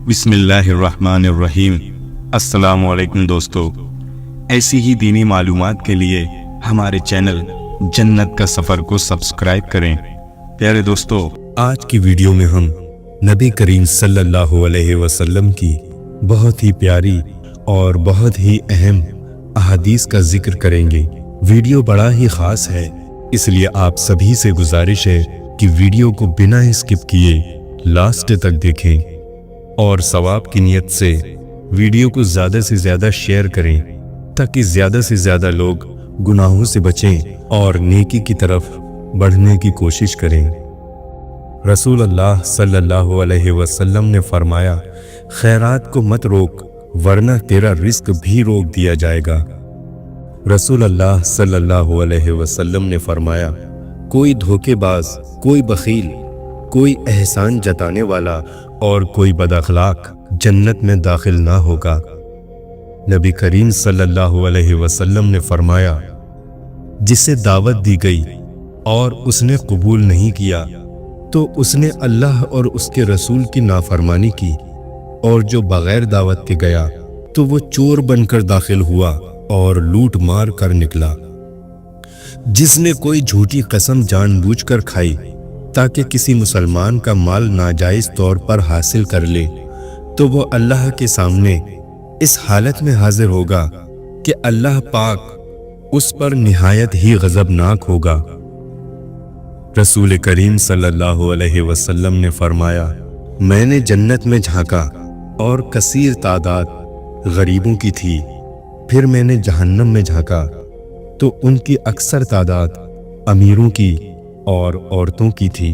بسم اللہ الرحمن الرحیم۔ السلام علیکم دوستو، ایسی ہی دینی معلومات کے لیے ہمارے چینل جنت کا سفر کو سبسکرائب کریں۔ پیارے دوستو، آج کی ویڈیو میں ہم نبی کریم صلی اللہ علیہ وسلم کی بہت ہی پیاری اور بہت ہی اہم احادیث کا ذکر کریں گے۔ ویڈیو بڑا ہی خاص ہے، اس لیے آپ سبھی سے گزارش ہے کہ ویڈیو کو بنا اسکپ کیے لاسٹ تک دیکھیں اور ثواب کی نیت سے ویڈیو کو زیادہ سے زیادہ شیئر کریں تاکہ زیادہ سے زیادہ لوگ گناہوں سے بچیں اور نیکی کی طرف بڑھنے کی کوشش کریں۔ رسول اللہ صلی اللہ علیہ وسلم نے فرمایا، خیرات کو مت روک ورنہ تیرا رزق بھی روک دیا جائے گا۔ رسول اللہ صلی اللہ علیہ وسلم نے فرمایا، کوئی دھوکے باز، کوئی بخیل، کوئی احسان جتانے والا اور کوئی بد اخلاق جنت میں داخل نہ ہوگا۔ نبی کریم صلی اللہ علیہ وسلم نے فرمایا، جسے دعوت دی گئی اور اس نے قبول نہیں کیا تو اس نے اللہ اور اس کے رسول کی نافرمانی کی، اور جو بغیر دعوت کے گیا تو وہ چور بن کر داخل ہوا اور لوٹ مار کر نکلا۔ جس نے کوئی جھوٹی قسم جان بوجھ کر کھائی تاکہ کسی مسلمان کا مال ناجائز طور پر حاصل کر لے تو وہ اللہ کے سامنے اس حالت میں حاضر ہوگا کہ اللہ پاک اس پر نہایت ہی غضبناک ہوگا۔ رسول کریم صلی اللہ علیہ وسلم نے فرمایا، میں نے جنت میں جھانکا اور کثیر تعداد غریبوں کی تھی، پھر میں نے جہنم میں جھانکا تو ان کی اکثر تعداد امیروں کی اور عورتوں کی تھی۔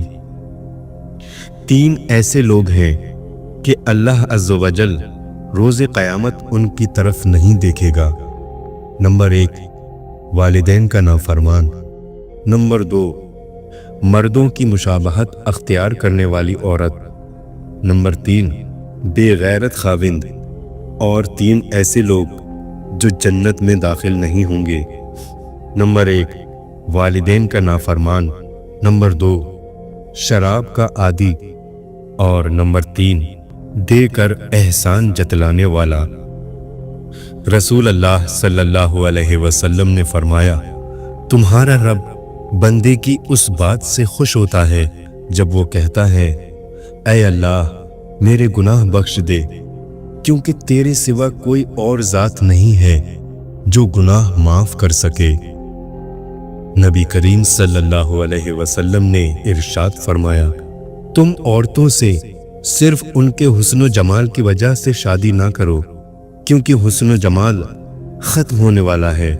تین ایسے لوگ ہیں کہ اللہ عز و جل روز قیامت ان کی طرف نہیں دیکھے گا۔ نمبر 1، والدین کا نافرمان۔ نمبر 2، مردوں کی مشابہت اختیار کرنے والی عورت۔ نمبر 3، بے غیرت خاوند۔ اور 3 ایسے لوگ جو جنت میں داخل نہیں ہوں گے۔ نمبر 1، والدین کا نافرمان۔ نمبر 2، شراب کا عادی۔ اور نمبر 3، دے کر احسان جتلانے والا۔ رسول اللہ صلی اللہ علیہ وسلم نے فرمایا، تمہارا رب بندے کی اس بات سے خوش ہوتا ہے جب وہ کہتا ہے، اے اللہ میرے گناہ بخش دے، کیونکہ تیرے سوا کوئی اور ذات نہیں ہے جو گناہ معاف کر سکے۔ نبی کریم صلی اللہ علیہ وسلم نے ارشاد فرمایا، تم عورتوں سے صرف ان کے حسن و جمال کی وجہ سے شادی نہ کرو، کیونکہ حسن و جمال ختم ہونے والا ہے،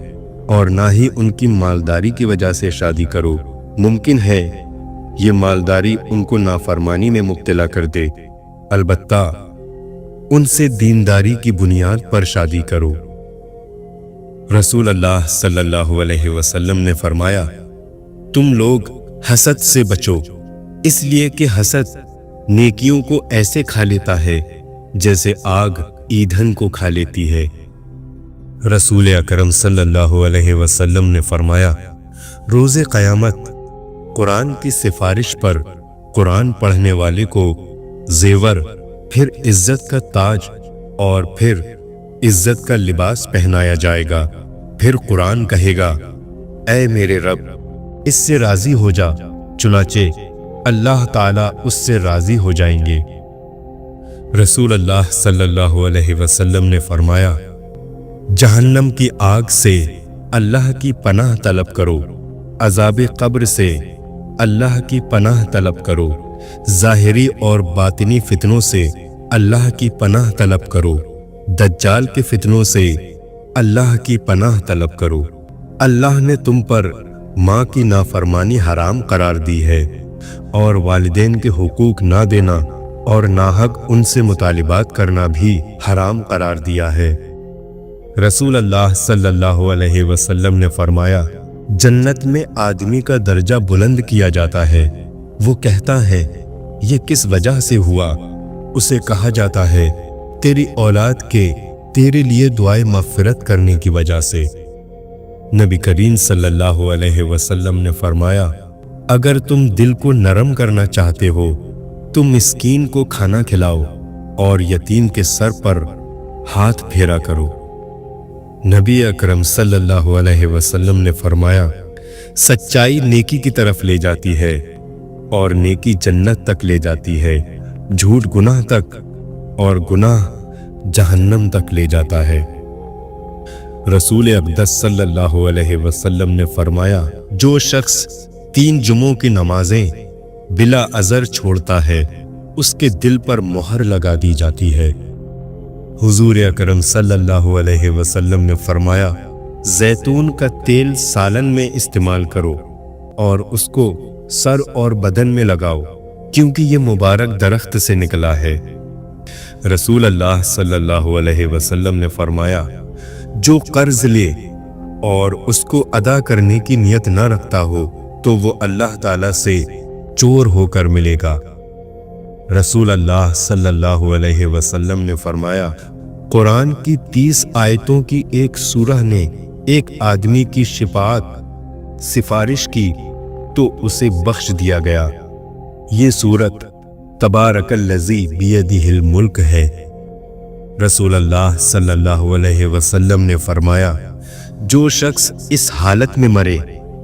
اور نہ ہی ان کی مالداری کی وجہ سے شادی کرو، ممکن ہے یہ مالداری ان کو نافرمانی میں مبتلا کر دے، البتہ ان سے دینداری کی بنیاد پر شادی کرو۔ رسول اللہ صلی اللہ علیہ وسلم نے فرمایا، تم لوگ حسد سے بچو، اس لیے کہ حسد نیکیوں کو ایسے کھا لیتا ہے جیسے آگ ایندھن کو کھا لیتی ہے۔ رسول اکرم صلی اللہ علیہ وسلم نے فرمایا، روز قیامت قرآن کی سفارش پر قرآن پڑھنے والے کو زیور، پھر عزت کا تاج اور پھر عزت کا لباس پہنایا جائے گا۔ پھر قرآن کہے گا، اے میرے رب اس سے راضی ہو جا، چنانچہ اللہ تعالیٰ اس سے راضی ہو جائیں گے۔ رسول اللہ صلی اللہ علیہ وسلم نے فرمایا، جہنم کی آگ سے اللہ کی پناہ طلب کرو، عذاب قبر سے اللہ کی پناہ طلب کرو، ظاہری اور باطنی فتنوں سے اللہ کی پناہ طلب کرو، دجال کے فتنوں سے اللہ کی پناہ طلب کرو۔ اللہ نے تم پر ماں کی نافرمانی حرام قرار دی ہے، اور والدین کے حقوق نہ دینا اور ناحق ان سے مطالبات کرنا بھی حرام قرار دیا ہے۔ رسول اللہ صلی اللہ علیہ وسلم نے فرمایا، جنت میں آدمی کا درجہ بلند کیا جاتا ہے، وہ کہتا ہے، یہ کس وجہ سے ہوا؟ اسے کہا جاتا ہے، تیری اولاد کے تیرے لیے دعائے مغفرت کرنے کی وجہ سے۔ نبی کریم صلی اللہ علیہ وسلم نے فرمایا، اگر تم دل کو نرم کرنا چاہتے ہو تو مسکین کو کھانا کھلاؤ، और यतीम के सर पर हाथ फेरा करो। नबी अकरम सल्लल्लाहु अलैहि वसल्लम ने फरमाया, सच्चाई नेकी की तरफ ले जाती है और नेकी जन्नत तक ले जाती है, झूठ गुनाह तक और गुनाह जहन्नम तक ले जाता है। रसूल अक़दस सल्लल्लाहु अलैहि वसल्लम ने फरमाया, जो शख्स 3 जुमों की नमाजें बिला अज़र छोड़ता है, उसके दिल पर मोहर लगा दी जाती है। हुजूर अकरम सल्लल्लाहु अलैहि वसल्लम ने फरमाया, जैतून का तेल सालन में इस्तेमाल करो और उसको सर और बदन में लगाओ, क्योंकि ये मुबारक दरख्त से निकला है। रसूल अल्लाह सल्लल्लाहु अलैहि वसल्लम ने फरमाया, जो कर्ज ले और उसको अदा करने की नियत न रखता हो तो वो अल्लाह ताला से चोर होकर मिलेगा। रसूल अल्लाह सल्लल्लाहु अलैहि वसल्लम ने फरमाया, कुरान की 30 आयतों की एक सूरह ने एक आदमी की शिफाअत सिफारिश की तो उसे बख्श दिया गया। ये सूरत तबारकल्लज़ी बियदिहिल मुल्क है। रसूल अल्लाह सल्लल्लाहु अलैहि वसल्लम ने फरमाया, जो शख्स इस हालत में मरे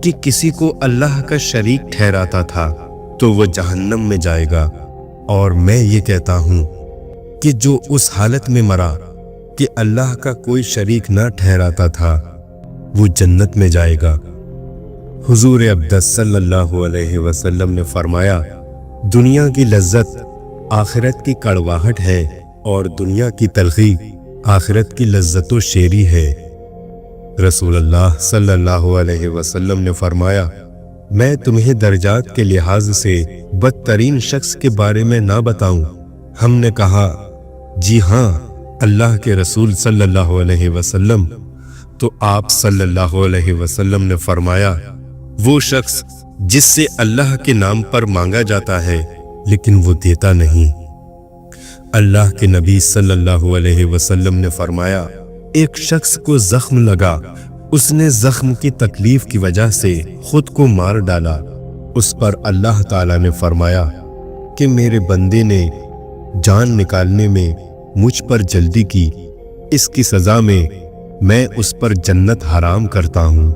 कि किसी को अल्लाह का शरीक ठहराता था तो वो जहन्नम में जाएगा, और मैं ये कहता हूँ कि जो उस हालत में मरा कि अल्लाह का कोई शरीक न ठहराता था वो जन्नत में जाएगा। हुजूर अक़दस सल्लल्लाहु अलैहि वसल्लम ने फरमाया, दुनिया की लज्जत आखिरत की कड़वाहट है और दुनिया की तलखी आखिरत की लज्जतो शेरी है। रसूल अल्लाह सल्लल्लाहु अलैहि वसल्लम ने फरमाया, मैं तुम्हें दर्जात के लिहाज से बदतरीन शख्स के बारे में ना बताऊं? हमने कहा, जी हाँ अल्लाह के रसूल सल्लल्लाहु अलैहि वसल्लम। तो आप सल्लल्लाहु अलैहि वसल्लम ने फरमाया, वो शख्स जिससे अल्लाह के नाम पर मांगा जाता है लेकिन वो देता नहीं। अल्लाह के नबी सल्लल्लाहु अलैहि वसल्लम ने फरमाया, एक शख्स को जख्म लगा, उसने जख्म की तकलीफ की वजह से खुद को मार डाला। उस पर अल्लाह ताला ने फरमाया कि मेरे बंदे ने जान निकालने में मुझ पर जल्दी की, इसकी सजा में मैं उस पर जन्नत हराम करता हूँ।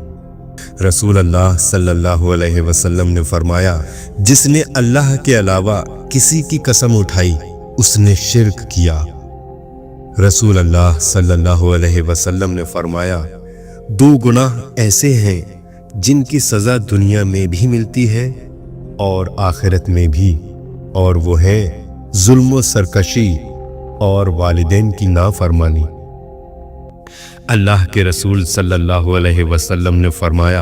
रसूल अल्लाह सल्लल्लाहु अलैहि वसल्लम ने फरमाया, जिसने अल्लाह के अलावा किसी की कसम उठाई उसने शिर्क किया। रसूल अल्लाह सल्लल्लाहु अलैहि वसल्लम ने फरमाया, 2 गुनाह ऐसे हैं जिनकी सजा दुनिया में भी मिलती है और आखिरत में भी, और वो है जुल्म व सरकशी और वालिदैन की नाफरमानी। अल्लाह के रसूल सल्लल्लाहु अलैहि वसल्लम ने फरमाया,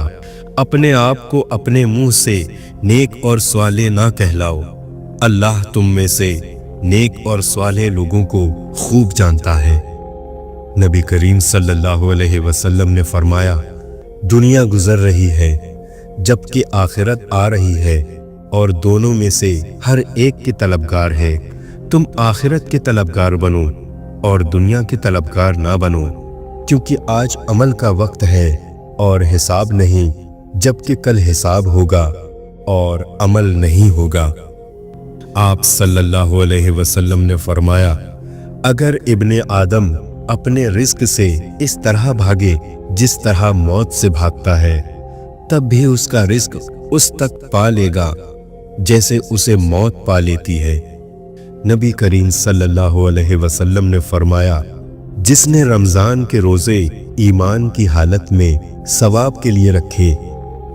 अपने आप को अपने मुंह से नेक और स्वाले ना कहलाओ, अल्लाह तुम में से नेक और स्वाले लोगों को खूब जानता है। नबी करीम सल्लल्लाहु अलैहि वसल्लम ने फरमाया, दुनिया गुजर रही है जबकि आखिरत आ रही है, और दोनों में से हर एक के तलबगार है। तुम आखिरत के तलबगार बनो और दुनिया के तलबगार ना बनो, क्योंकि आज अमल का वक्त है और हिसाब नहीं, जबकि कल हिसाब होगा और अमल नहीं होगा। आप सल्लल्लाहु अलैहि वसल्लम ने फरमाया, अगर इब्ने आदम अपने रिस्क से इस तरह भागे जिस तरह मौत से भागता है, तब भी उसका रिस्क उस तक पा लेगा जैसे उसे मौत पा लेती है। नबी करीम सल्लल्लाहु अलैहि वसल्लम ने फरमाया, जिसने रमजान के रोजे ईमान की हालत में सवाब के लिए रखे,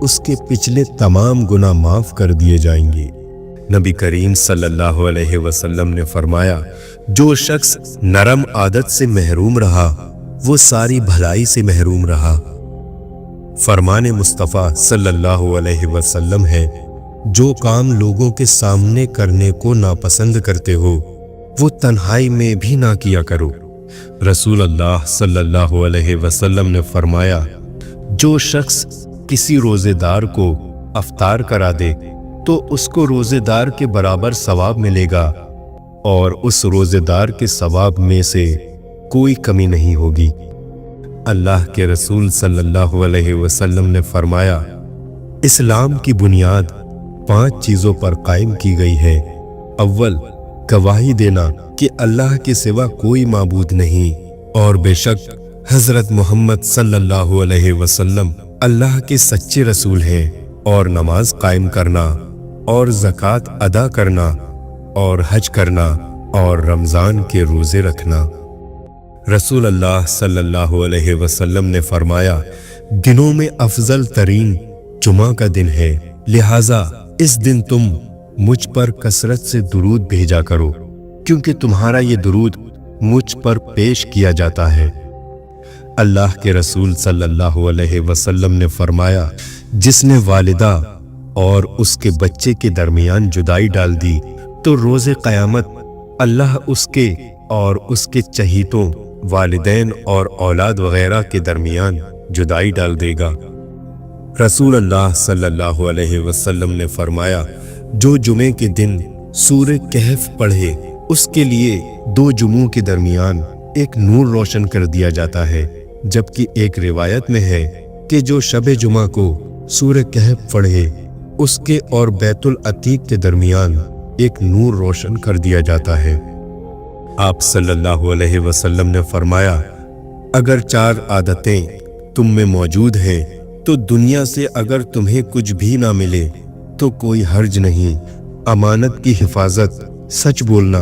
उसके पिछले तमाम गुनाह माफ कर दिए जाएंगे। नबी करीम सल्लल्लाहु अलैहि वसल्लम ने फरमाया, जो शख्स नरम आदत से महरूम रहा वो सारी भलाई से महरूम रहा। फरमाने मुस्तफ़ा सल्लल्लाहु अलैहि वसल्लम है, जो काम लोगों के सामने करने को नापसंद करते हो वो तन्हाई में भी ना किया करो। रसूल अल्लाह सल्लल्लाहु अलैहि वसल्लम ने फरमाया, जो शख्स किसी रोजेदार को अफ्तार करा दे तो उसको रोजेदार के बराबर सवाब मिलेगा और उस रोजेदार के सवाब में से कोई कमी नहीं होगी। अल्लाह के रसूल सल्लल्लाहु अलैहि वसल्लम ने फरमाया, इस्लाम की बुनियाद 5 चीज़ों पर कायम की गई है। अव्वल, गवाही देना कि अल्लाह के सिवा कोई माबूद नहीं और बेशक हजरत मोहम्मद सल्लल्लाहु अलैहि वसल्लम अल्लाह के सच्चे रसूल हैं, और नमाज कायम करना और ज़कात अदा करना और हज करना और रमज़ान के रोज़े रखना। रसूल अल्लाह सल्लल्लाहु अलैहि वसल्लम ने फरमाया, दिनों में अफजल तरीन जुमा का दिन है, लिहाजा इस दिन तुम मुझ पर कसरत से दुरूद भेजा करो, क्योंकि तुम्हारा ये दुरूद मुझ पर पेश किया जाता है। अल्लाह के रसूल सल्लल्लाहु अलैहि वसल्लम ने फरमाया, जिसने वालिदा और उसके बच्चे के दरमियान जुदाई डाल दी तो रोज़े क़यामत अल्लाह उसके और उसके चहीतों, वालिदैन और औलाद वगैरह के दरमियान जुदाई डाल देगा। रसूल अल्लाह सल्लल्लाहु अलैहि वसल्लम ने फरमाया, जो जुमे के दिन सूरह कहफ पढ़े उसके लिए 2 जुमों के दरमियान एक नूर रोशन कर दिया जाता है, जबकि एक रिवायत में है कि जो शब जुमा को सूरह कहफ पढ़े उसके और बैतुल अतीक के दरमियान एक नूर रोशन कर दिया जाता है। आप सल्लल्लाहु अलैहि वसल्लम ने फरमाया, अगर 4 आदतें तुम में मौजूद हैं तो दुनिया से अगर तुम्हें कुछ भी ना मिले तो कोई हर्ज नहीं। अमानत की हिफाजत, सच बोलना,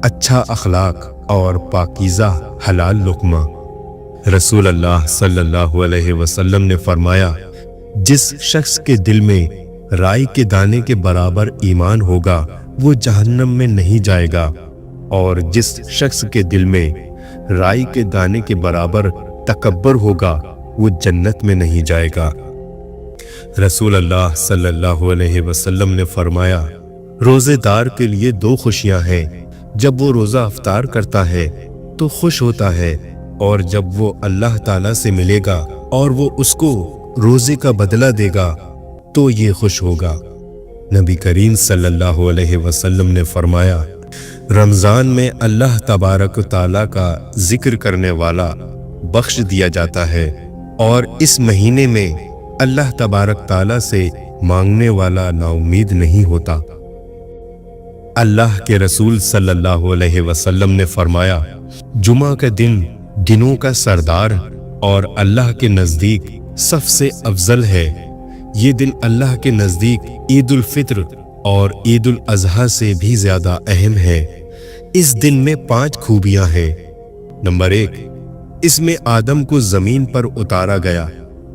अच्छा अखलाक और पाकीज़ा हलाल लुक़मा। रसूल अल्लाह सल्लल्लाहु अलैहि वसल्लम ने फरमाया, जिस शख्स के दिल में राई के दाने के बराबर ईमान होगा वो जहन्नम में नहीं जाएगा, और जिस शख्स के दिल में राई के दाने के बराबर तकब्बर होगा वो जन्नत में नहीं जाएगा। रसूल अल्लाह सल्लल्लाहु अलैहि वसल्लम ने फरमाया, रोज़ेदार के लिए 2 खुशियां हैं, जब वो रोज़ा अफ्तार करता है तो खुश होता है, और जब वो अल्लाह ताला से मिलेगा और वो उसको रोज़े का बदला देगा तो ये खुश होगा। नबी करीम सल्लल्लाहु अलैहि वसल्लम ने फरमाया, रमज़ान में अल्लाह तबारक ताला का जिक्र करने वाला बख्श दिया जाता है, और इस महीने में अल्लाह तबारक ताला से मांगने वाला नाउमीद नहीं होता। अल्लाह के रसूल सल्लल्लाहु अलैहि वसल्लम ने फरमाया, जुमा का दिन दिनों का सरदार और अल्लाह के नज़दीक सबसे अफजल है। ये दिन अल्लाह के नज़दीक ईद उल फित्र और ईद उल अज़हा से भी ज़्यादा अहम है। इस दिन में 5 खूबियां हैं। नंबर 1, इसमें आदम को ज़मीन पर उतारा गया।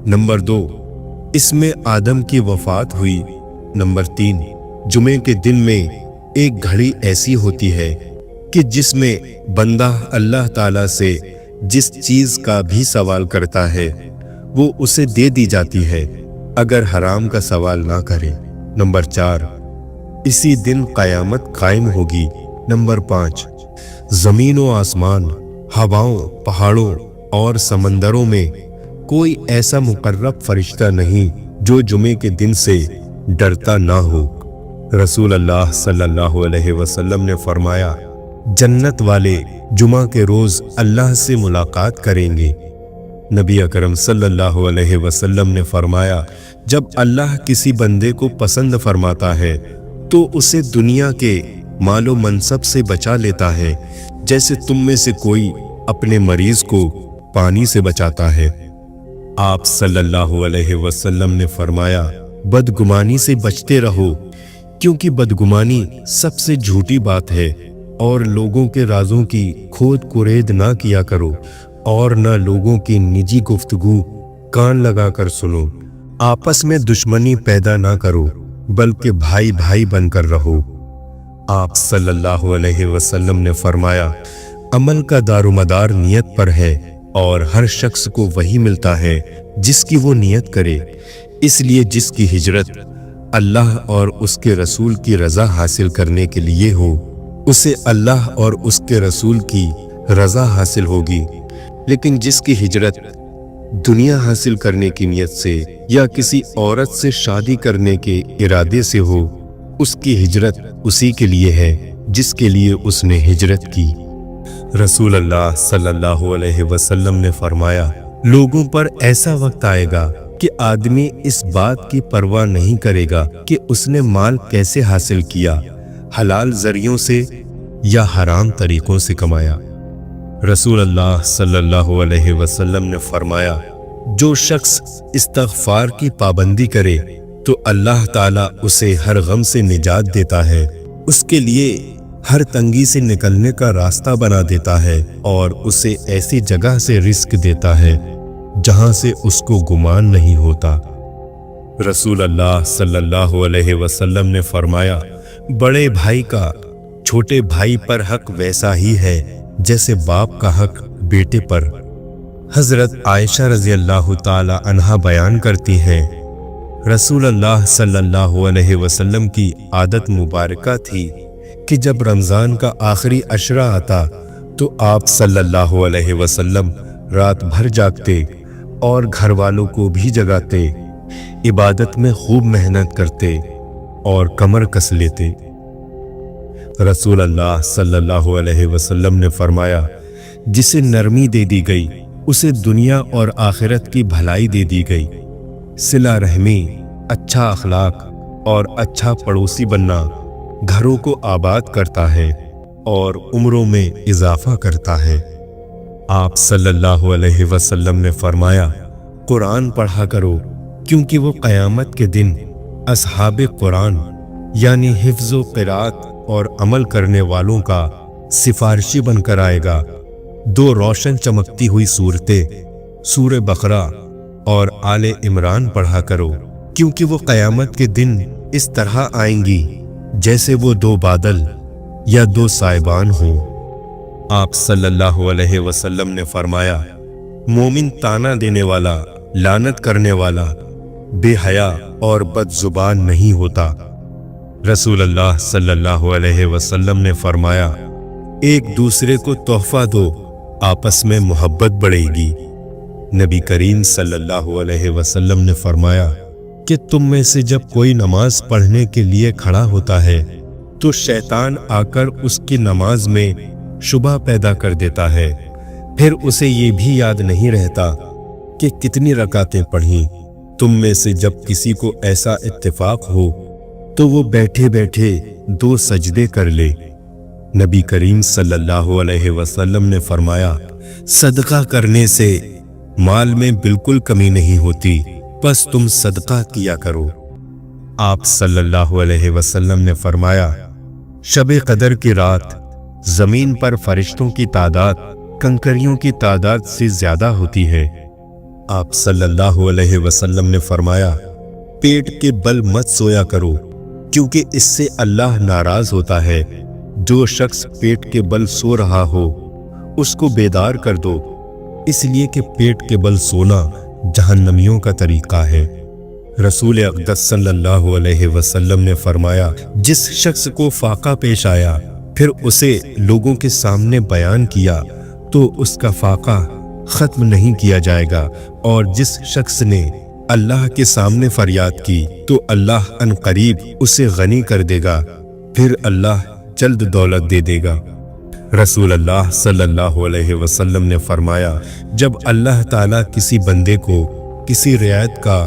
नंबर 2, इसमें आदम की वफ़ात हुई। नंबर 3, जुमे के दिन में एक घड़ी ऐसी होती है कि जिसमें बंदा अल्लाह ताला से जिस चीज़ का भी सवाल करता है वो उसे दे दी जाती है, अगर हराम का सवाल ना करे। नंबर 4, इसी दिन क़यामत कायम होगी। नंबर 5, ज़मीन व आसमान, हवाओं, पहाड़ों और समंदरों में कोई ऐसा मुकर्रब फरिश्ता नहीं जो जुमे के दिन से डरता ना हो। रसूल अल्लाह सल्लल्लाहु अलैहि वसल्लम ने फरमाया, जन्नत वाले जुमा के रोज़ अल्लाह से मुलाकात करेंगे। नबी अकरम सल्लल्लाहु अलैहि वसल्लम ने फरमाया, जब अल्लाह किसी बंदे को पसंद फरमाता है तो उसे दुनिया के मालो मनसब से बचा लेता है, जैसे तुम में से कोई अपने मरीज को पानी से बचाता है। आप सल्लल्लाहु अलैहि वसल्लम ने फरमाया, बदगुमानी से बचते रहो, क्योंकि बदगुमानी सबसे झूठी बात है, और लोगों के राजों की खोद कुरेद ना किया करो, और न लोगों की निजी गुफ्तगू कान लगाकर सुनो। आपस में दुश्मनी पैदा ना करो, बल्कि भाई भाई बनकर रहो। आप सल्लल्लाहु अलैहि वसल्लम ने फरमाया, अमल का दारोमदार नियत पर है, और हर शख्स को वही मिलता है जिसकी वो नियत करे। इसलिए जिसकी हिजरत अल्लाह और उसके रसूल की रज़ा हासिल करने के लिए हो, उसे अल्लाह और उसके रसूल की रज़ा हासिल होगी। लेकिन जिसकी हिजरत दुनिया हासिल करने की नियत से या किसी औरत से शादी करने के इरादे से हो, उसकी हिजरत उसी के लिए है जिसके लिए उसने हिजरत की। रसूल अल्लाह सल्लल्लाहु अलैहि वसल्लम ने फरमाया, लोगों पर ऐसा वक्त आएगा कि आदमी इस बात की परवाह नहीं करेगा कि उसने माल कैसे हासिल किया, हलाल जरियों से या हराम तरीकों से कमाया। रसूल अल्लाह सल्लल्लाहु अलैहि वसल्लम ने फरमाया, जो शख्स इस्तग़फ़ार की पाबंदी करे तो अल्लाह ताला उसे हर गम से निजात देता है, उसके लिए हर तंगी से निकलने का रास्ता बना देता है और उसे ऐसी जगह से रिस्क देता है जहां से उसको गुमान नहीं होता। रसूल अल्लाह सल्लल्लाहु अलैहि वसल्लम ने फरमाया, बड़े भाई का छोटे भाई पर हक वैसा ही है जैसे बाप का हक बेटे पर। हजरत आयशा रज़ी अल्लाह ताला अन्हा बयान करती हैं, रसूल अल्लाह सल्लल्लाहु अलैहि वसल्लम की आदत मुबारका थी कि जब रमज़ान का आखिरी अशरा आता तो आप सल्लल्लाहु अलैहि वसल्लम रात भर जागते और घर वालों को भी जगाते, इबादत में खूब मेहनत करते और कमर कस लेते। रसूल अल्लाह सल्लल्लाहु अलैहि वसल्लम ने फरमाया, जिसे नरमी दे दी गई उसे दुनिया और आखिरत की भलाई दे दी गई। सिला रहमी, अच्छा अखलाक और अच्छा पड़ोसी बनना घरों को आबाद करता है और उम्रों में इजाफा करता है। आप सल्लल्लाहु अलैहि वसल्लम ने फरमाया, कुरान पढ़ा करो क्योंकि वो क़यामत के दिन असहाबे कुरान यानी हिफ्ज़ो क़िरात और अमल करने वालों का सिफारिशी बनकर आएगा। दो रोशन चमकती हुई सूरतें सूरे बकरा और आले इमरान पढ़ा करो क्योंकि वो क़यामत के दिन इस तरह आएंगी जैसे वो दो बादल या दो साइबान हों। आप सल्लल्लाहु अलैहि वसल्लम ने फरमाया, मोमिन ताना देने वाला, लानत करने वाला, बेहया और बदजुबान नहीं होता। रसूल अल्लाह सल्लल्लाहु अलैहि वसल्लम ने फरमाया, एक दूसरे को तोहफा दो, आपस में मोहब्बत बढ़ेगी। नबी करीम सल्लल्लाहु अलैहि वसल्लम ने फरमाया कि तुम में से जब कोई नमाज पढ़ने के लिए खड़ा होता है तो शैतान आकर उसकी नमाज में शुबह पैदा कर देता है, फिर उसे ये भी याद नहीं रहता कि कितनी रकातें पढ़ी। तुम में से जब किसी को ऐसा इत्तेफाक हो तो वो बैठे बैठे दो सजदे कर ले। नबी करीम सल्लल्लाहु अलैहि वसल्लम ने फरमाया, सदका करने से माल में बिल्कुल कमी नहीं होती, बस तुम सदका किया करो। आप सल्लल्लाहु अलैहि वसल्लम ने फरमाया, शब कदर की रात जमीन पर फरिश्तों की तादाद कंकरियों की तादाद से ज्यादा होती है। आप सल्लल्लाहु अलैहि वसल्लम ने फरमाया, पेट के बल मत सोया करो क्योंकि इससे अल्लाह नाराज होता है। जो शख्स पेट के बल सो रहा हो उसको बेदार कर दो, इसलिए कि पेट के बल सोना जहन्नमियों का तरीका है। रसूल अक़दस सल्लल्लाहु अलैहि वसल्लम ने फरमाया, जिस शख्स को फाका पेश आया फिर उसे लोगों के सामने बयान किया तो उसका फाका खत्म नहीं किया जाएगा, और जिस शख्स ने अल्लाह के सामने फरियाद की तो अल्लाह अनकरीब उसे गनी कर देगा, फिर अल्लाह जल्द दौलत दे देगा। रसूल अल्लाह सल्लल्लाहु अलैहि वसल्लम ने फरमाया, जब अल्लाह ताला किसी बंदे को किसी रियायत का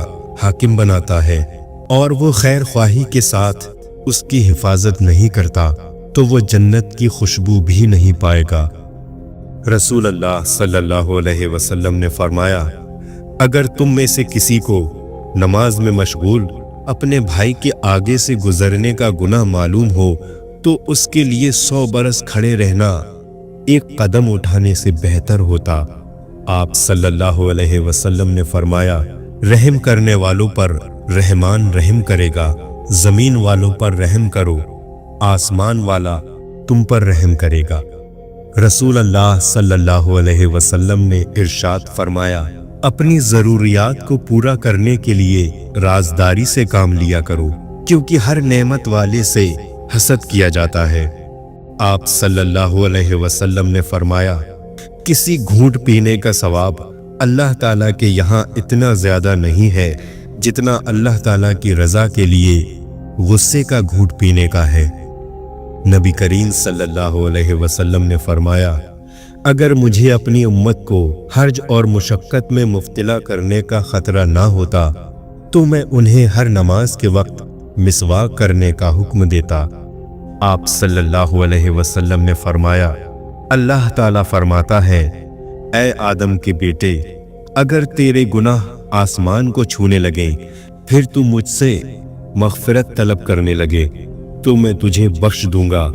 हाकिम बनाता है और वो खैर ख्वाही के साथ उसकी हिफाजत नहीं करता तो वो जन्नत की खुशबू भी नहीं पाएगा। रसूल अल्लाह सल्लल्लाहु अलैहि वसल्लम ने फरमाया, अगर तुम में से किसी को नमाज में मशगूल अपने भाई के आगे से गुजरने का गुनाह मालूम हो तो उसके लिए 100 बरस खड़े रहना एक कदम उठाने से बेहतर होता। आप सल्लल्लाहु अलैहि वसल्लम ने फरमाया, रहम करने वालों पर रहमान रहम करेगा, जमीन वालों पर रहम करो, आसमान वाला तुम पर रहम करेगा। रसूल अल्लाह सल्लल्लाहु अलैहि वसल्लम ने इरशाद फरमाया, अपनी ज़रूरियात को पूरा करने के लिए राजदारी से काम लिया करो क्योंकि हर नेमत वाले से हसद किया जाता है। आप सल्लल्लाहु अलैहि वसल्लम ने फरमाया, किसी घूंट पीने का सवाब अल्लाह ताला के यहाँ इतना ज़्यादा नहीं है जितना अल्लाह ताला की रज़ा के लिए गुस्से का घूंट पीने का है। नबी करीम सल्लल्लाहु अलैहि वसल्लम ने फरमाया, अगर मुझे अपनी उम्मत को हर्ज और मुशक्क़त में मुब्तला करने का ख़तरा ना होता तो मैं उन्हें हर नमाज के वक्त मिसवाक करने का हुक्म देता। آپ صلی اللہ علیہ وسلم نے فرمایا، اللہ تعالیٰ فرماتا ہے، اے آدم کے بیٹے، اگر تیرے گناہ آسمان کو چھونے لگیں پھر تو مجھ سے مغفرت طلب کرنے لگے تو میں تجھے بخش دوں گا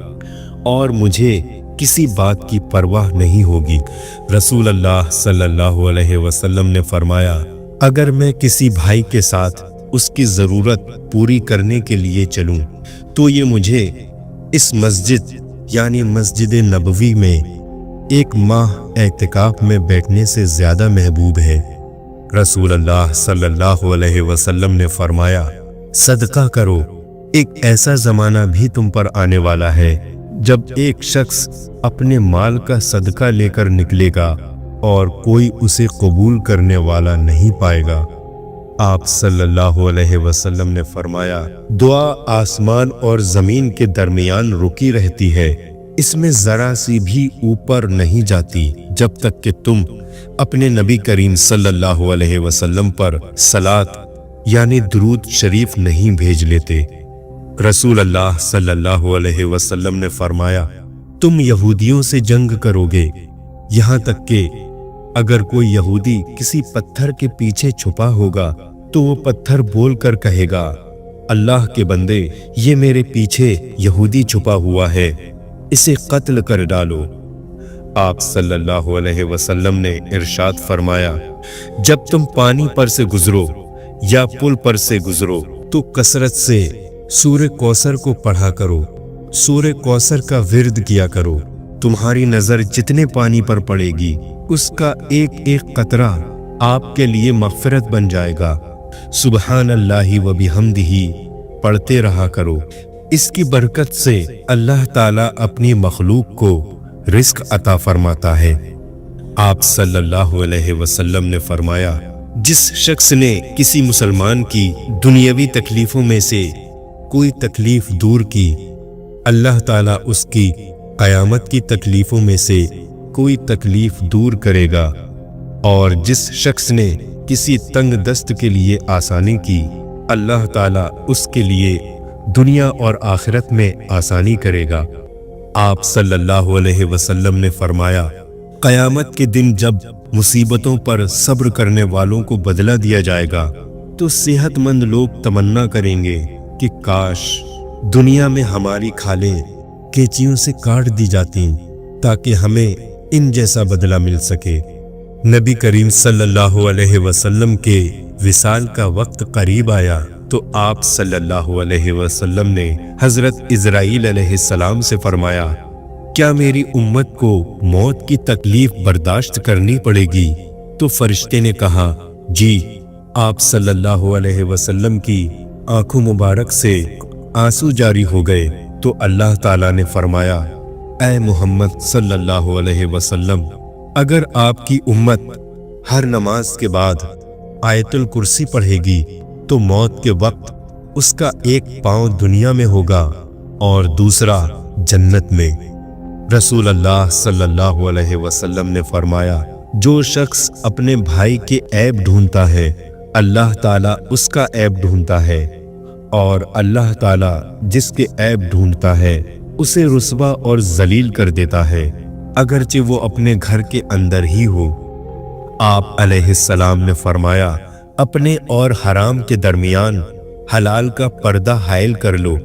اور مجھے کسی بات کی پرواہ نہیں ہوگی۔ رسول اللہ صلی اللہ علیہ وسلم نے فرمایا، اگر میں کسی بھائی کے ساتھ اس کی ضرورت پوری کرنے کے لیے چلوں تو یہ مجھے اس مسجد یعنی مسجد نبوی میں 1 ماہ اعتکاف میں بیٹھنے سے زیادہ محبوب ہے۔ رسول اللہ صلی اللہ علیہ وسلم نے فرمایا، صدقہ کرو، ایک ایسا زمانہ بھی تم پر آنے والا ہے جب ایک شخص اپنے مال کا صدقہ لے کر نکلے گا اور کوئی اسے قبول کرنے والا نہیں پائے گا۔ آپ صلی اللہ علیہ وسلم نے فرمایا، دعا آسمان اور زمین کے درمیان رکی رہتی ہے، اس میں ذرا سی بھی اوپر نہیں جاتی جب تک کہ تم اپنے نبی کریم صلی اللہ علیہ وسلم پر صلاۃ یعنی درود شریف نہیں بھیج لیتے۔ رسول اللہ صلی اللہ علیہ وسلم نے فرمایا، تم یہودیوں سے جنگ کرو گے یہاں تک کہ اگر کوئی یہودی کسی پتھر کے پیچھے چھپا ہوگا تو وہ پتھر بول کر کہے گا، اللہ کے بندے، یہ میرے پیچھے یہودی چھپا ہوا ہے، اسے قتل کر ڈالو۔ آپ صلی اللہ علیہ وسلم نے ارشاد فرمایا، جب تم پانی پر سے گزرو یا پل پر سے گزرو تو کثرت سے سورہ کوثر کو پڑھا کرو، سورہ کوثر کا ورد کیا کرو، تمہاری نظر جتنے پانی پر پڑے گی اس کا ایک ایک قطرہ آپ کے لیے مغفرت بن جائے گا۔ سبحان اللہ و بحمدہ پڑھتے رہا کرو، اس کی برکت سے اللہ تعالیٰ اپنی مخلوق کو رزق عطا فرماتا ہے۔ آپ صلی اللہ علیہ وسلم نے فرمایا، جس شخص نے کسی مسلمان کی دنیاوی تکلیفوں میں سے کوئی تکلیف دور کی، اللہ تعالیٰ اس کی قیامت کی تکلیفوں میں سے کوئی تکلیف دور کرے گا، اور جس شخص نے کسی تنگ دست کے لیے آسانی کی، اللہ تعالیٰ اس کے لیے دنیا اور آخرت میں آسانی کرے گا۔ آپ صلی اللہ علیہ وسلم نے فرمایا، قیامت کے دن جب مصیبتوں پر صبر کرنے والوں کو بدلہ دیا جائے گا تو صحت مند لوگ تمنا کریں گے کہ کاش دنیا میں ہماری کھالیں کینچیوں سے کاٹ دی جاتی تاکہ ہمیں ان جیسا بدلہ مل سکے۔ نبی کریم صلی اللہ علیہ وسلم کے وصال کا وقت قریب آیا تو آپ صلی اللہ علیہ وسلم نے حضرت اسرائیل علیہ السلام سے فرمایا، کیا میری امت کو موت کی تکلیف برداشت کرنی پڑے گی؟ تو فرشتے نے کہا، جی۔ آپ صلی اللہ علیہ وسلم کی آنکھوں مبارک سے آنسو جاری ہو گئے تو اللہ تعالیٰ نے فرمایا، اے محمد صلی اللہ علیہ وسلم، اگر آپ کی امت ہر نماز کے بعد آیت الکرسی پڑھے گی تو موت کے وقت اس کا ایک پاؤں دنیا میں ہوگا اور دوسرا جنت میں۔ رسول اللہ صلی اللہ علیہ وسلم نے فرمایا، جو شخص اپنے بھائی کے عیب ڈھونڈتا ہے اللہ تعالیٰ اس کا عیب ڈھونڈتا ہے، اور اللہ تعالیٰ جس کے عیب ڈھونڈتا ہے اسے رسوا اور ذلیل کر دیتا ہے، اگرچہ وہ اپنے گھر کے اندر ہی ہو۔ آپ علیہ السلام نے فرمایا، اپنے اور حرام کے درمیان حلال کا پردہ حائل کر لو۔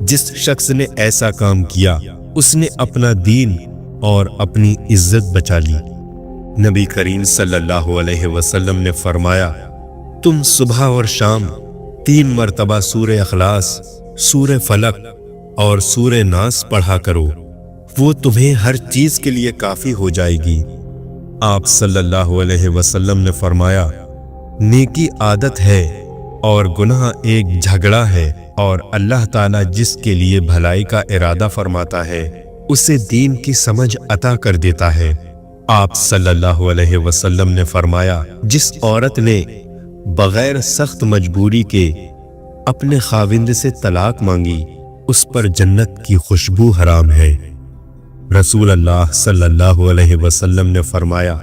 جس شخص نے ایسا کام کیا اس نے اپنا دین اور اپنی عزت بچا لی۔ نبی کریم صلی اللہ علیہ وسلم نے فرمایا، تم صبح اور شام 3 مرتبہ سورہ اخلاص، سورہ فلق اور سورہ ناس پڑھا کرو، وہ تمہیں ہر چیز کے لیے کافی ہو جائے گی۔ آپ صلی اللہ علیہ وسلم نے فرمایا، نیکی عادت ہے اور گناہ ایک جھگڑا ہے، اور اللہ تعالیٰ جس کے لیے بھلائی کا ارادہ فرماتا ہے اسے دین کی سمجھ عطا کر دیتا ہے۔ آپ صلی اللہ علیہ وسلم نے فرمایا، جس عورت نے بغیر سخت مجبوری کے اپنے خاوند سے طلاق مانگی اس پر جنت کی خوشبو حرام ہے۔ رسول اللہ صلی اللہ علیہ وسلم نے فرمایا،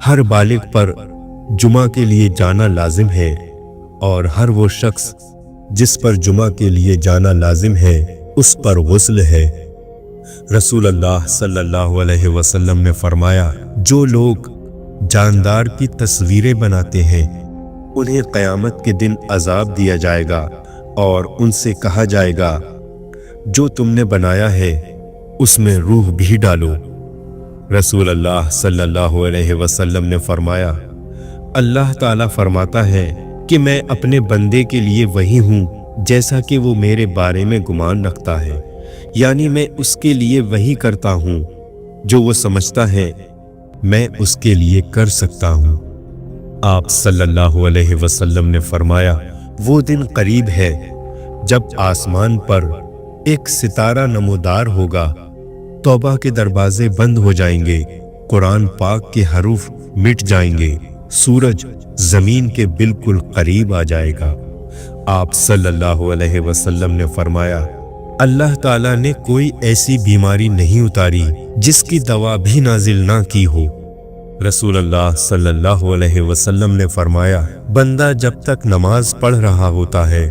ہر بالغ پر جمعہ کے لیے جانا لازم ہے، اور ہر وہ شخص جس پر جمعہ کے لیے جانا لازم ہے उस पर गुस्ल है। रसूल अल्लाह सल्लल्लाहु अलैहि वसल्लम ने फरमाया, जो लोग जानदार की तस्वीरें बनाते हैं उन्हें क़यामत के दिन अजाब दिया जाएगा और उनसे कहा जाएगा, जो तुमने बनाया है उसमें रूह भी डालो। रसूल अल्लाह सल्लल्लाहु अलैहि वसल्लम ने फरमाया, अल्लाह ताला फरमाता है कि मैं अपने बंदे के लिए वही हूँ जैसा कि वो मेरे बारे में गुमान रखता है, यानी मैं उसके लिए वही करता हूँ जो वो समझता है मैं उसके लिए कर सकता हूँ। आप सल्लल्लाहु अलैहि वसल्लम ने फरमाया, वो दिन करीब है जब आसमान पर एक सितारा नमोदार होगा, तौबा के दरवाजे बंद हो जाएंगे, कुरान पाक के हरूफ मिट जाएंगे, सूरज जमीन के बिल्कुल करीब आ जाएगा। आप सल्लल्लाहु अलैहि वसल्लम ने फरमाया, अल्लाह ताला ने कोई ऐसी बीमारी नहीं उतारी जिसकी दवा भी नाजिल ना की हो। रसूल अल्लाह सल्लल्लाहु अलैहि वसल्लम ने फरमाया, बंदा जब तक नमाज पढ़ रहा होता है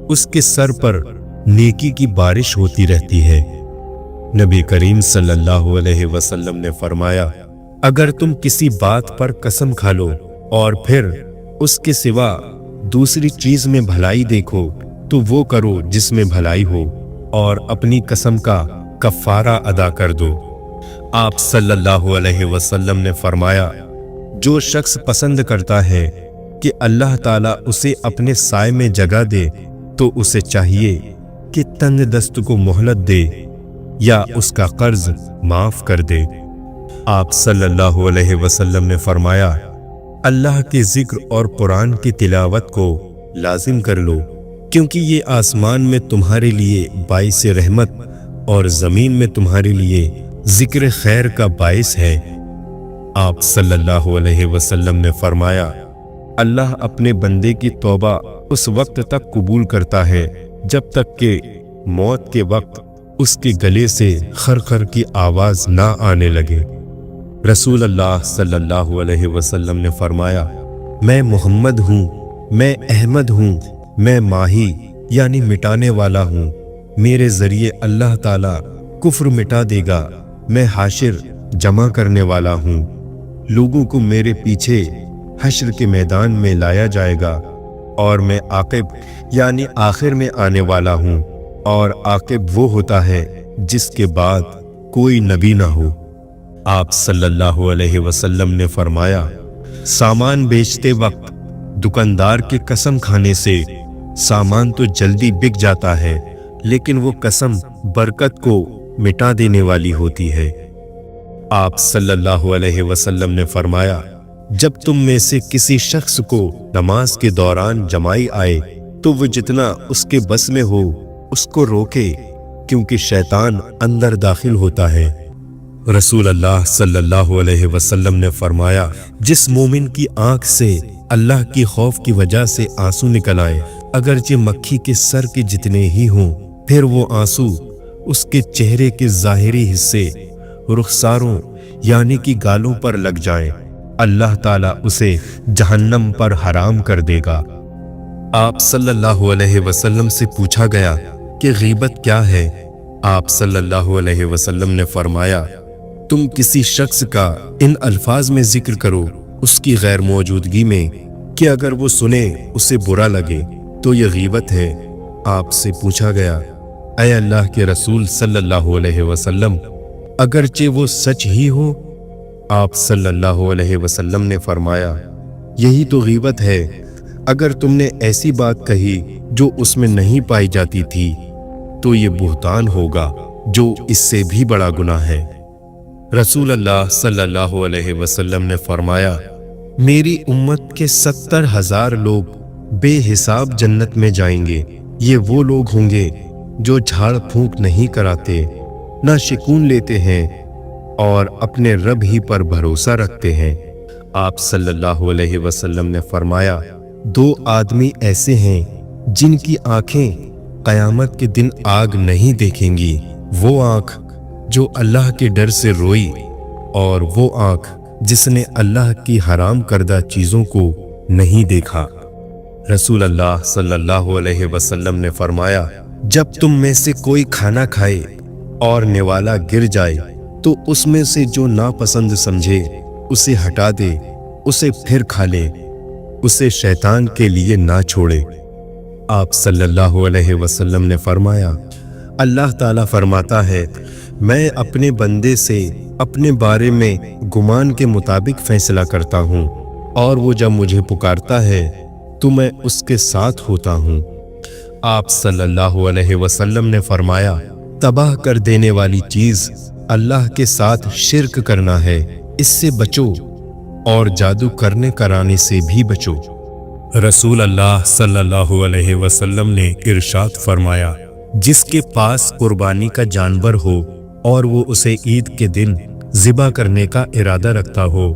उसके सर पर नेकी की बारिश होती रहती है। नबी करीम सल्लल्लाहु अलैहि वसल्लम ने फरमाया, अगर तुम किसी बात पर कसम खा लो और फिर उसके सिवा दूसरी चीज में भलाई देखो तो वो करो जिसमें भलाई हो और अपनी कसम का कफ़ारा अदा कर दो। आप सल्लल्लाहु अलैहि वसल्लम ने फरमाया, जो शख्स पसंद करता है कि अल्लाह ताला उसे अपने साए में जगह दे तो उसे चाहिए कि तंग दस्त को मोहलत दे या उसका कर्ज माफ कर दे। आप सल्लल्लाहु अलैहि वसल्लम ने फरमाया, अल्लाह के जिक्र और कुरान की तिलावत को लाजिम कर लो, क्योंकि ये आसमान में तुम्हारे लिए बाइस रहमत और ज़मीन में तुम्हारे लिए जिक्र खैर का बाइस है। आप सल्लल्लाहु अलैहि वसल्लम ने फरमाया, अल्लाह अपने बंदे की तौबा उस वक्त तक कबूल करता है जब तक कि मौत के वक्त उसके गले से खरखर की आवाज ना आने लगे। रसूल अल्लाह सल्लल्लाहु अलैहि वसल्लम ने फरमाया, मैं मोहम्मद हूँ, मैं अहमद हूँ, मैं माही यानी मिटाने वाला हूँ, मेरे जरिए अल्लाह ताला कुफ्र मिटा देगा, मैं हाशिर जमा करने वाला हूँ, लोगों को मेरे पीछे हश्र के मैदान में लाया जाएगा और मैं आकिब यानी आखिर में आने वाला हूँ, और आकिब वो होता है जिसके बाद कोई नबी ना हो। आप सल्लल्लाहु अलैहि वसल्लम ने फरमाया, सामान बेचते वक्त दुकानदार के कसम खाने से सामान तो जल्दी बिक जाता है, लेकिन वो कसम बरकत को मिटा देने वाली होती है। आप सल्लल्लाहु अलैहि वसल्लम ने फरमाया, जब तुम में से किसी शख्स को नमाज के दौरान जमाई आए तो वो जितना उसके बस में हो उसको रोके, क्योंकि शैतान अंदर दाखिल होता है। रसूल अल्लाह सल्लल्लाहु अलैहि वसल्लम ने फरमाया, जिस मोमिन की आंख से अल्लाह की खौफ की वजह से आंसू निकल आए, अगरचे मक्खी के सर के जितने ही हों, फिर वो आंसू उसके चेहरे के ज़ाहिरी हिस्से रुखसारों यानी कि गालों पर लग जाएं, अल्लाह ताला उसे जहन्नम पर हराम कर देगा। आप सल्लल्लाहु अलैहि वसल्लम से पूछा गया कि गीबत क्या है? आप सल्लल्लाहु अलैहि वसल्लम ने फरमाया, तुम किसी शख्स का इन अल्फाज में जिक्र करो उसकी गैर मौजूदगी में कि अगर वो सुने उसे बुरा लगे तो ये गीबत है। आपसे पूछा गया, ऐ अल्लाह के रसूल सल्लल्लाहु अलैहि वसल्लम, अगरचे वो सच ही हो? आप सल्लल्लाहु अलैहि वसल्लम ने फरमाया, यही तो गीबत है। अगर तुमने ऐसी बात कही जो उसमें नहीं पाई जाती थी तो ये बुहतान होगा जो इससे भी बड़ा गुनाह है। रसूल अल्लाह सल्लल्लाहु अलैहि वसल्लम ने फरमाया, मेरी उम्मत के 70,000 लोग बेहिसाब जन्नत में जाएंगे। ये वो लोग होंगे जो झाड़ फूंक नहीं कराते, ना शिकून लेते हैं और अपने रब ही पर भरोसा रखते हैं। आप सल्लल्लाहु अलैहि वसल्लम ने फरमाया, 2 आदमी ऐसे हैं जिनकी आंखें कयामत के दिन आग नहीं देखेंगी। वो आंख जो अल्लाह के डर से रोई और वो आंख जिसने अल्लाह की हराम करदा चीजों को नहीं देखा। रसूल अल्लाह सल्लल्लाहु अलैहि वसल्लम ने फरमाया, जब तुम में से कोई खाना खाए और निवाला गिर जाए तो उसमें से जो नापसंद समझे उसे हटा दे, उसे फिर खा ले, उसे शैतान के लिए ना छोड़े। आप सल्लल्लाहु अलैहि वसल्लम ने फरमाया, अल्लाह ताला फरमाता है, मैं अपने बंदे से अपने बारे में गुमान के मुताबिक फैसला करता हूँ, और वो जब मुझे पुकारता है तो मैं उसके साथ होता हूँ। आप सल्लल्लाहु अलैहि वसल्लम ने फरमाया, तबाह कर देने वाली चीज अल्लाह के साथ शिर्क करना है, इससे बचो, और जादू करने कराने से भी बचो। रसूल अल्लाह सल्लल्लाहु अलैहि वसल्लम ने इरशाद फरमाया, जिसके पास कुर्बानी का जानवर हो और वो उसे ईद के दिन ज़िबा करने का इरादा रखता हो,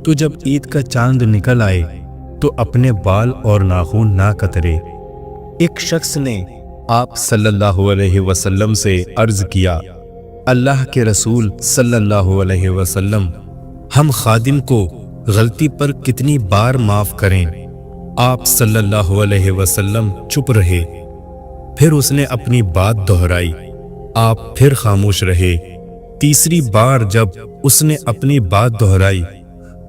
तो जब ईद का चांद निकल आए तो अपने बाल और नाखून ना कतरे। एक शख्स ने आप सल्लल्लाहु अलैहि वसल्लम से अर्ज किया, अल्लाह के रसूल सल्लल्लाहु अलैहि वसल्लम, हम खादिम को गलती पर कितनी बार माफ करें? आप सल्लल्लाहु अलैहि वसल्लम चुप रहे। फिर उसने अपनी बात दोहराई, आप फिर खामोश रहे। तीसरी बार जब उसने अपनी बात दोहराई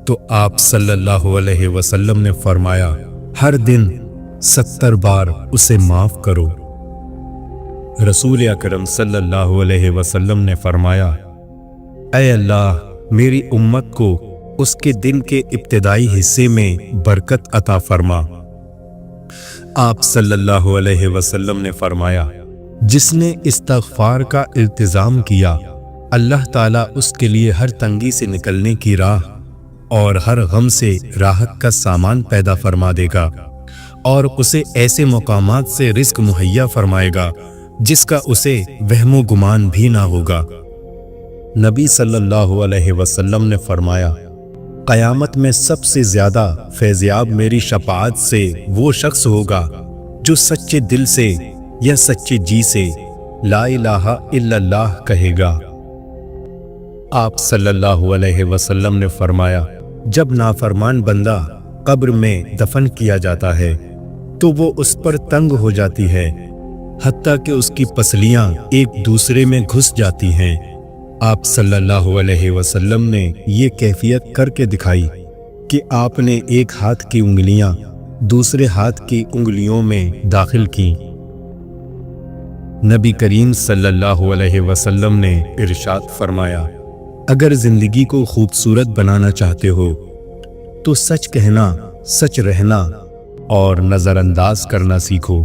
तो आप सल्लल्लाहु अलैहि वसल्लम ने फरमाया, हर दिन 70 बार उसे माफ करो। रसूल अकरम सल्लल्लाहु अलैहि वसल्लम ने फरमाया, ऐ अल्लाह, मेरी उम्मत को उसके दिन के इब्तिदाई हिस्से में बरकत अता फरमा। आप सल्लल्लाहु अलैहि वसल्लम ने फरमाया, जिसने इस्तग़फ़ार का इल्तिज़ाम किया, अल्लाह ताला उसके लिए हर तंगी से निकलने की राह और हर गम से राहत का सामान पैदा फरमा देगा, और उसे ऐसे मकामात से रिज़्क़ मुहैया फरमाएगा जिसका उसे वहमो गुमान भी ना होगा। नबी सल्लल्लाहु अलैहि वसल्लम ने फरमाया, क़यामत में सबसे ज़्यादा फैज़याब मेरी शफ़ाअत से वो शख्स होगा जो सच्चे दिल से या सच्चे जी से ला इलाहा इल्लल्लाह कहेगा। आप सल्लल्लाहु अलैहि वसल्लम ने फरमाया, जब नाफरमान बंदा कब्र में दफन किया जाता है तो वो उस पर तंग हो जाती है, हत्ता कि उसकी पसलियां एक दूसरे में घुस जाती हैं। आप सल्लल्लाहु अलैहि वसल्लम ने ये कैफियत करके दिखाई कि आपने एक हाथ की उंगलियां दूसरे हाथ की उंगलियों में दाखिल की। नबी करीम सल्लल्लाहु अलैहि वसल्लम ने इरशाद फरमाया, अगर जिंदगी को खूबसूरत बनाना चाहते हो तो सच कहना, सच रहना और नजरअंदाज करना सीखो।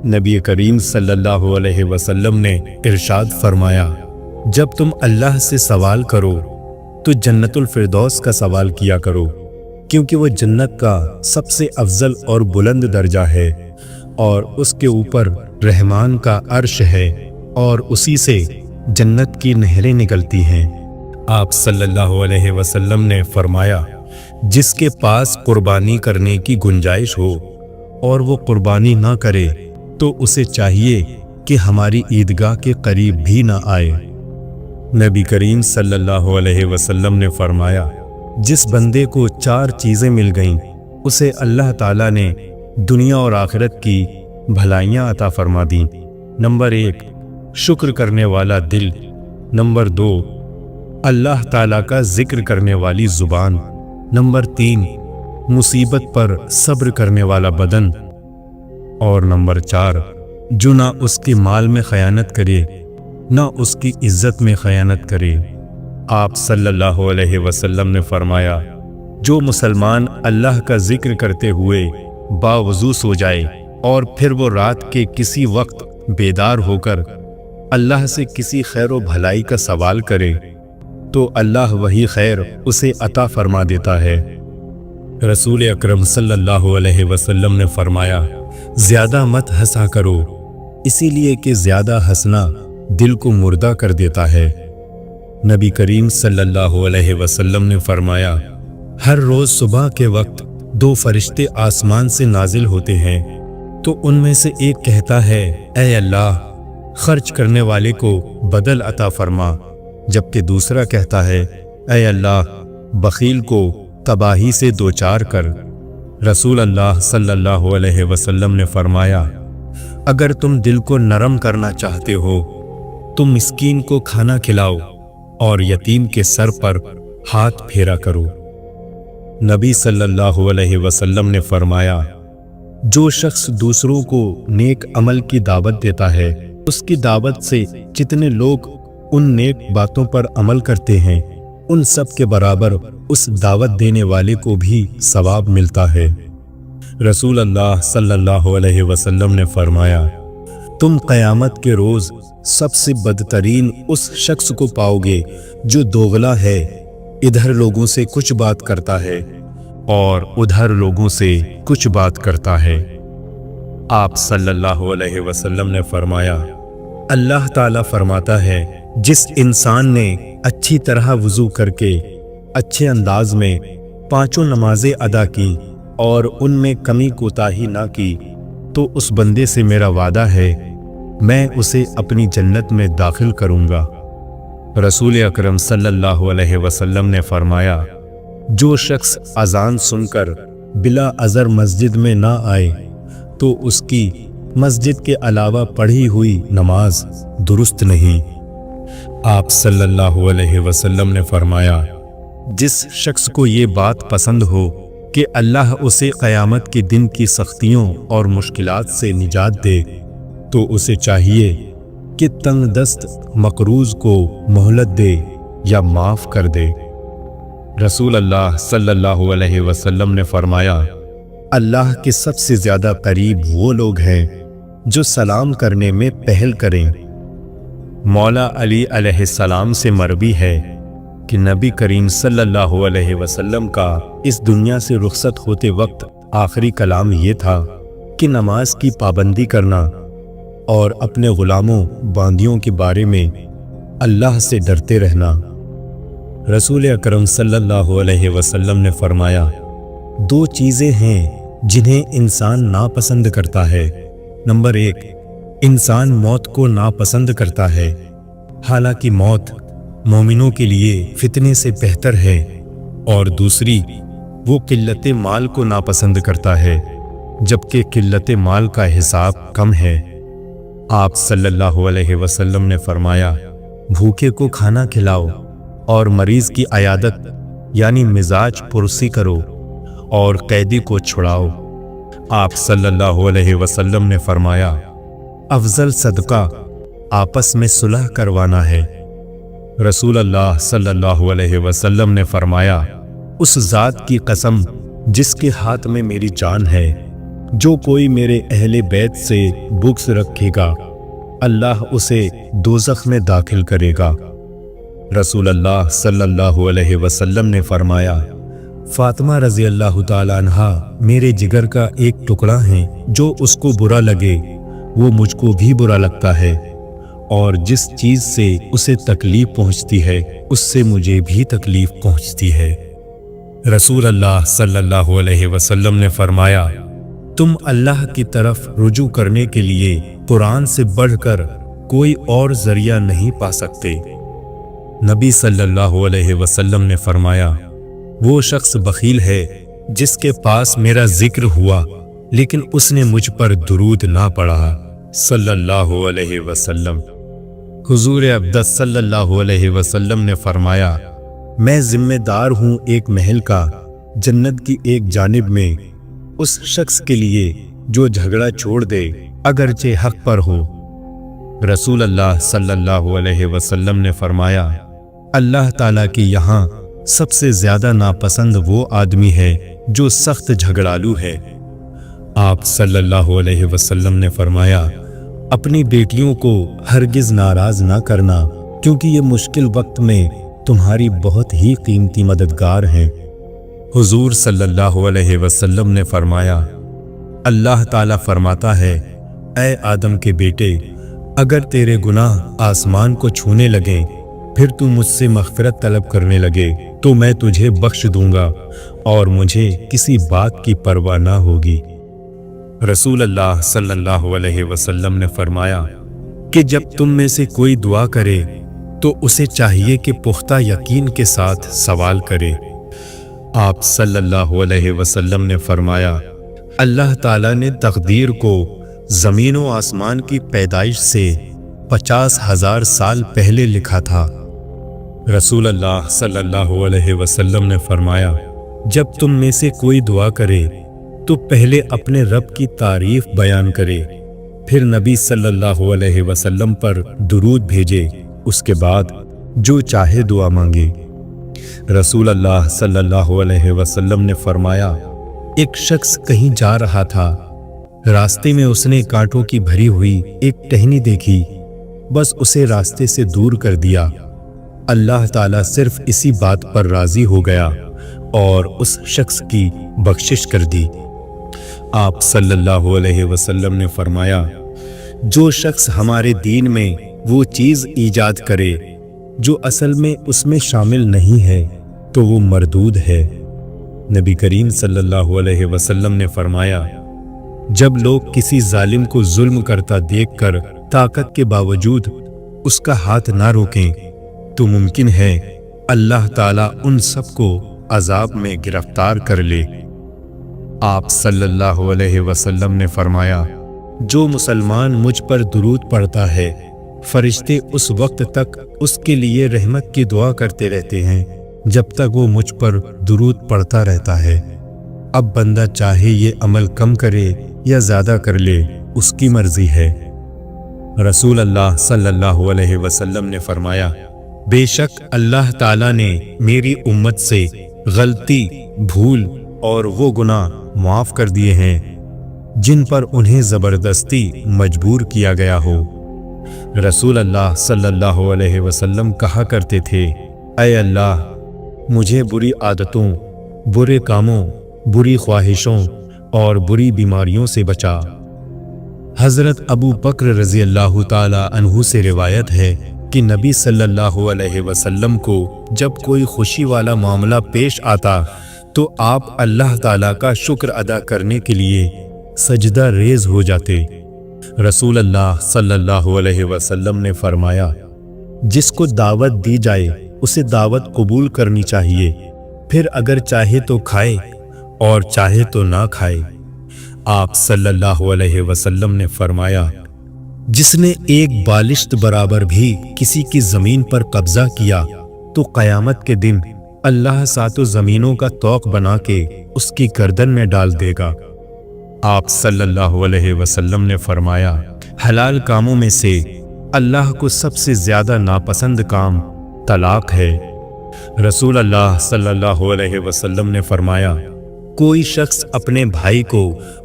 नबी करीम सल्लल्लाहु अलैहि वसल्लम ने इरशाद फरमाया, जब तुम अल्लाह से सवाल करो तो जन्नतुल फिरदौस का सवाल किया करो, क्योंकि वो जन्नत का सबसे अफजल और बुलंद दर्जा है और उसके ऊपर रहमान का अर्श है और उसी से जन्नत की नहरें निकलती हैं। आप सल्लल्लाहु अलैहि वसल्लम ने फरमाया, जिसके पास कुर्बानी करने की गुंजाइश हो और वो कुर्बानी ना करे तो उसे चाहिए कि हमारी ईदगाह के करीब भी ना आए। नबी करीम सल्लल्लाहु अलैहि वसल्लम ने फरमाया, जिस बंदे को 4 चीज़ें मिल गईं उसे अल्लाह ताला ने दुनिया और आखिरत की भलाइयाँ अता फरमा दी। नंबर 1, शुक्र करने वाला दिल। नंबर 2, अल्लाह ताला का जिक्र करने वाली ज़ुबान। नंबर 3, मुसीबत पर सब्र करने वाला बदन। और नंबर 4, जो ना उसके माल में खयानत करे ना उसकी इज्जत में खयानत करे। आप सल्लल्लाहु अलैहि वसल्लम ने फरमाया, जो मुसलमान अल्लाह का जिक्र करते हुए बावजू सो जाए और फिर वो रात के किसी वक्त बेदार होकर अल्लाह से किसी खैर व भलाई का सवाल करे तो अल्लाह वही खैर उसे अता फरमा देता है। रसूल अकरम सल्लल्लाहु अलैहि वसल्लम ने फरमाया, ज़्यादा मत हंसा करो, इसीलिए कि ज़्यादा हंसना दिल को मुर्दा कर देता है। नबी करीम सल्लल्लाहु अलैहि वसल्लम ने फरमाया, हर रोज़ सुबह के वक्त 2 फरिश्ते आसमान से नाजिल होते हैं, तो उनमें से एक कहता है, ऐ अल्लाह, खर्च करने वाले को बदल अता फरमा, जबकि दूसरा कहता है, ऐ अल्लाह, बखील को तबाही से दो चार कर। रसूल अल्लाह सल्लल्लाहु अलैहि वसल्लम ने फरमाया, اگر تم دل کو نرم کرنا چاہتے ہو تو مسکین کو کھانا کھلاؤ اور یتیم کے سر پر ہاتھ پھیرا کرو۔ نبی صلی اللہ علیہ وسلم نے فرمایا، جو شخص دوسروں کو نیک عمل کی دعوت دیتا ہے، اس کی دعوت سے جتنے لوگ ان نیک باتوں پر عمل کرتے ہیں، ان سب کے برابر اس دعوت دینے والے کو بھی ثواب ملتا ہے۔ رسول اللہ صلی اللہ علیہ وسلم نے فرمایا، تم قیامت کے روز سب سے بدترین اس شخص کو پاؤ گے جو دوغلا ہے، ادھر لوگوں سے کچھ بات کرتا ہے اور ادھر لوگوں سے کچھ بات کرتا ہے۔ آپ صلی اللہ علیہ وسلم نے فرمایا، اللہ تعالیٰ فرماتا ہے، جس انسان نے اچھی طرح وضو کر کے اچھے انداز میں 5 نمازیں ادا کی اور ان میں کمی کوتاہی نہ کی، تو اس بندے سے میرا وعدہ ہے میں اسے اپنی جنت میں داخل کروں گا۔ رسول اکرم صلی اللہ علیہ وسلم نے فرمایا، جو شخص اذان سن کر بلا عذر مسجد میں نہ آئے تو اس کی مسجد کے علاوہ پڑھی ہوئی نماز درست نہیں۔ آپ صلی اللہ علیہ وسلم نے فرمایا، جس شخص کو یہ بات پسند ہو کہ اللہ اسے قیامت کے دن کی سختیوں اور مشکلات سے نجات دے، تو اسے چاہیے کہ تنگ دست مقروض کو مہلت دے یا معاف کر دے۔ رسول اللہ صلی اللہ علیہ وسلم نے فرمایا، اللہ کے سب سے زیادہ قریب وہ لوگ ہیں جو سلام کرنے میں پہل کریں۔ مولا علی علیہ السلام سے مروی ہے کہ نبی کریم صلی اللہ علیہ وسلم کا اس دنیا سے رخصت ہوتے وقت آخری کلام یہ تھا کہ نماز کی پابندی کرنا اور اپنے غلاموں باندیوں کے بارے میں اللہ سے ڈرتے رہنا۔ رسول اکرم صلی اللہ علیہ وسلم نے فرمایا، 2 چیزیں ہیں جنہیں انسان ناپسند کرتا ہے۔ نمبر 1، انسان موت کو ناپسند کرتا ہے، حالانکہ موت مومنوں کے لیے فتنے سے بہتر ہے، اور دوسری، وہ قلت مال کو ناپسند کرتا ہے، جبکہ قلت مال کا حساب کم ہے۔ آپ صلی اللہ علیہ وسلم نے فرمایا، بھوکے کو کھانا کھلاؤ اور مریض کی عیادت یعنی مزاج پرسی کرو اور قیدی کو چھڑاؤ۔ آپ صلی اللہ علیہ وسلم نے فرمایا، افضل صدقہ آپس میں صلح کروانا ہے۔ رسول اللہ صلی اللہ علیہ وسلم نے فرمایا، اس ذات کی قسم جس کے ہاتھ میں میری جان ہے، جو کوئی میرے اہل بیت سے بغض رکھے گا، اللہ اسے دوزخ میں داخل کرے گا۔ رسول اللہ صلی اللہ علیہ وسلم نے فرمایا، فاطمہ رضی اللہ تعالیٰ عنہا میرے جگر کا ایک ٹکڑا ہے، جو اس کو برا لگے وہ مجھ کو بھی برا لگتا ہے، اور جس چیز سے اسے تکلیف پہنچتی ہے اس سے مجھے بھی تکلیف پہنچتی ہے۔ رسول اللہ صلی اللہ علیہ وسلم نے فرمایا، تم اللہ کی طرف رجوع کرنے کے لیے قرآن سے بڑھ کر کوئی اور ذریعہ نہیں پا سکتے۔ نبی صلی اللہ علیہ وسلم نے فرمایا، وہ شخص بخیل ہے جس کے پاس میرا ذکر ہوا لیکن اس نے مجھ پر درود نہ پڑھا صلی اللہ علیہ وسلم۔ حضور اقدس صلی اللہ علیہ وسلم نے فرمایا، میں ذمہ دار ہوں ایک محل کا جنت کی ایک جانب میں اس شخص کے لیے جو جھگڑا چھوڑ دے اگرچہ حق پر ہو۔ رسول اللہ صلی اللہ علیہ وسلم نے فرمایا، اللہ تعالیٰ کی یہاں سب سے زیادہ ناپسند وہ آدمی ہے جو سخت جھگڑالو ہے۔ آپ صلی اللہ علیہ وسلم نے فرمایا، اپنی بیٹیوں کو ہرگز ناراض نہ کرنا، کیونکہ یہ مشکل وقت میں تمہاری بہت ہی قیمتی مددگار ہیں۔ حضور صلی اللہ علیہ وسلم نے فرمایا، اللہ تعالیٰ فرماتا ہے، اے آدم کے بیٹے، اگر تیرے گناہ آسمان کو چھونے لگیں پھر تو مجھ سے مغفرت طلب کرنے لگے تو میں تجھے بخش دوں گا اور مجھے کسی بات کی پرواہ نہ ہوگی۔ رسول اللہ صلی اللہ علیہ وسلم نے فرمایا کہ جب تم میں سے کوئی دعا کرے تو اسے چاہیے کہ پختہ یقین کے ساتھ سوال کرے۔ آپ صلی اللہ علیہ وسلم نے فرمایا، اللہ تعالیٰ نے تقدیر کو زمین و آسمان کی پیدائش سے 50,000 سال پہلے لکھا تھا۔ رسول اللہ صلی اللہ علیہ وسلم نے فرمایا، جب تم میں سے کوئی دعا کرے تو پہلے اپنے رب کی تعریف بیان کرے، پھر نبی صلی اللہ علیہ وسلم پر درود بھیجے، اس کے بعد جو چاہے دعا مانگے۔ رسول اللہ صلی اللہ علیہ وسلم نے فرمایا، ایک شخص کہیں جا رہا تھا، راستے میں اس نے کانٹوں کی بھری ہوئی ایک ٹہنی دیکھی، بس اسے راستے سے دور کر دیا۔ اللہ تعالیٰ صرف اسی بات پر راضی ہو گیا اور اس شخص کی بخشش کر دی۔ آپ صلی اللہ علیہ وسلم نے فرمایا، جو شخص ہمارے دین میں وہ چیز ایجاد کرے جو اصل میں اس میں شامل نہیں ہے تو وہ مردود ہے۔ نبی کریم صلی اللہ علیہ وسلم نے فرمایا، جب لوگ کسی ظالم کو ظلم کرتا دیکھ کر طاقت کے باوجود اس کا ہاتھ نہ روکیں تو ممکن ہے اللہ تعالیٰ ان سب کو عذاب میں گرفتار کر لے۔ آپ صلی اللہ علیہ وسلم نے فرمایا، جو مسلمان مجھ پر درود پڑھتا ہے فرشتے اس وقت تک اس کے لیے رحمت کی دعا کرتے رہتے ہیں جب تک وہ مجھ پر درود پڑھتا رہتا ہے۔ اب بندہ چاہے یہ عمل کم کرے یا زیادہ کر لے، اس کی مرضی ہے۔ رسول اللہ صلی اللہ علیہ وسلم نے فرمایا، بے شک اللہ تعالیٰ نے میری امت سے غلطی، بھول اور وہ گناہ معاف کر دیے ہیں جن پر انہیں زبردستی مجبور کیا گیا ہو۔ رسول اللہ صلی اللہ علیہ وسلم کہا کرتے تھے، اے اللہ، مجھے بری عادتوں، برے کاموں، بری خواہشوں اور بری بیماریوں سے بچا۔ حضرت ابو بکر رضی اللہ تعالی عنہ سے روایت ہے کہ نبی صلی اللہ علیہ وسلم کو جب کوئی خوشی والا معاملہ پیش آتا تو آپ اللہ تعالیٰ کا شکر ادا کرنے کے لیے سجدہ ریز ہو جاتے۔ رسول اللہ صلی اللہ علیہ وسلم نے فرمایا، جس کو دعوت دی جائے اسے دعوت قبول کرنی چاہیے، پھر اگر چاہے تو کھائے اور چاہے تو نہ کھائے۔ آپ صلی اللہ علیہ وسلم نے فرمایا، جس نے ایک بالشت برابر بھی کسی کی زمین پر قبضہ کیا تو قیامت کے دن اللہ ساتوں زمینوں کا طوق بنا کے اس کی گردن میں ڈال دے گا۔ آپ صلی اللہ علیہ وسلم نے فرمایا، حلال کاموں میں سے اللہ کو سب سے زیادہ ناپسند کام طلاق ہے۔ رسول اللہ صلی اللہ علیہ وسلم نے فرمایا، کوئی شخص اپنے بھائی کو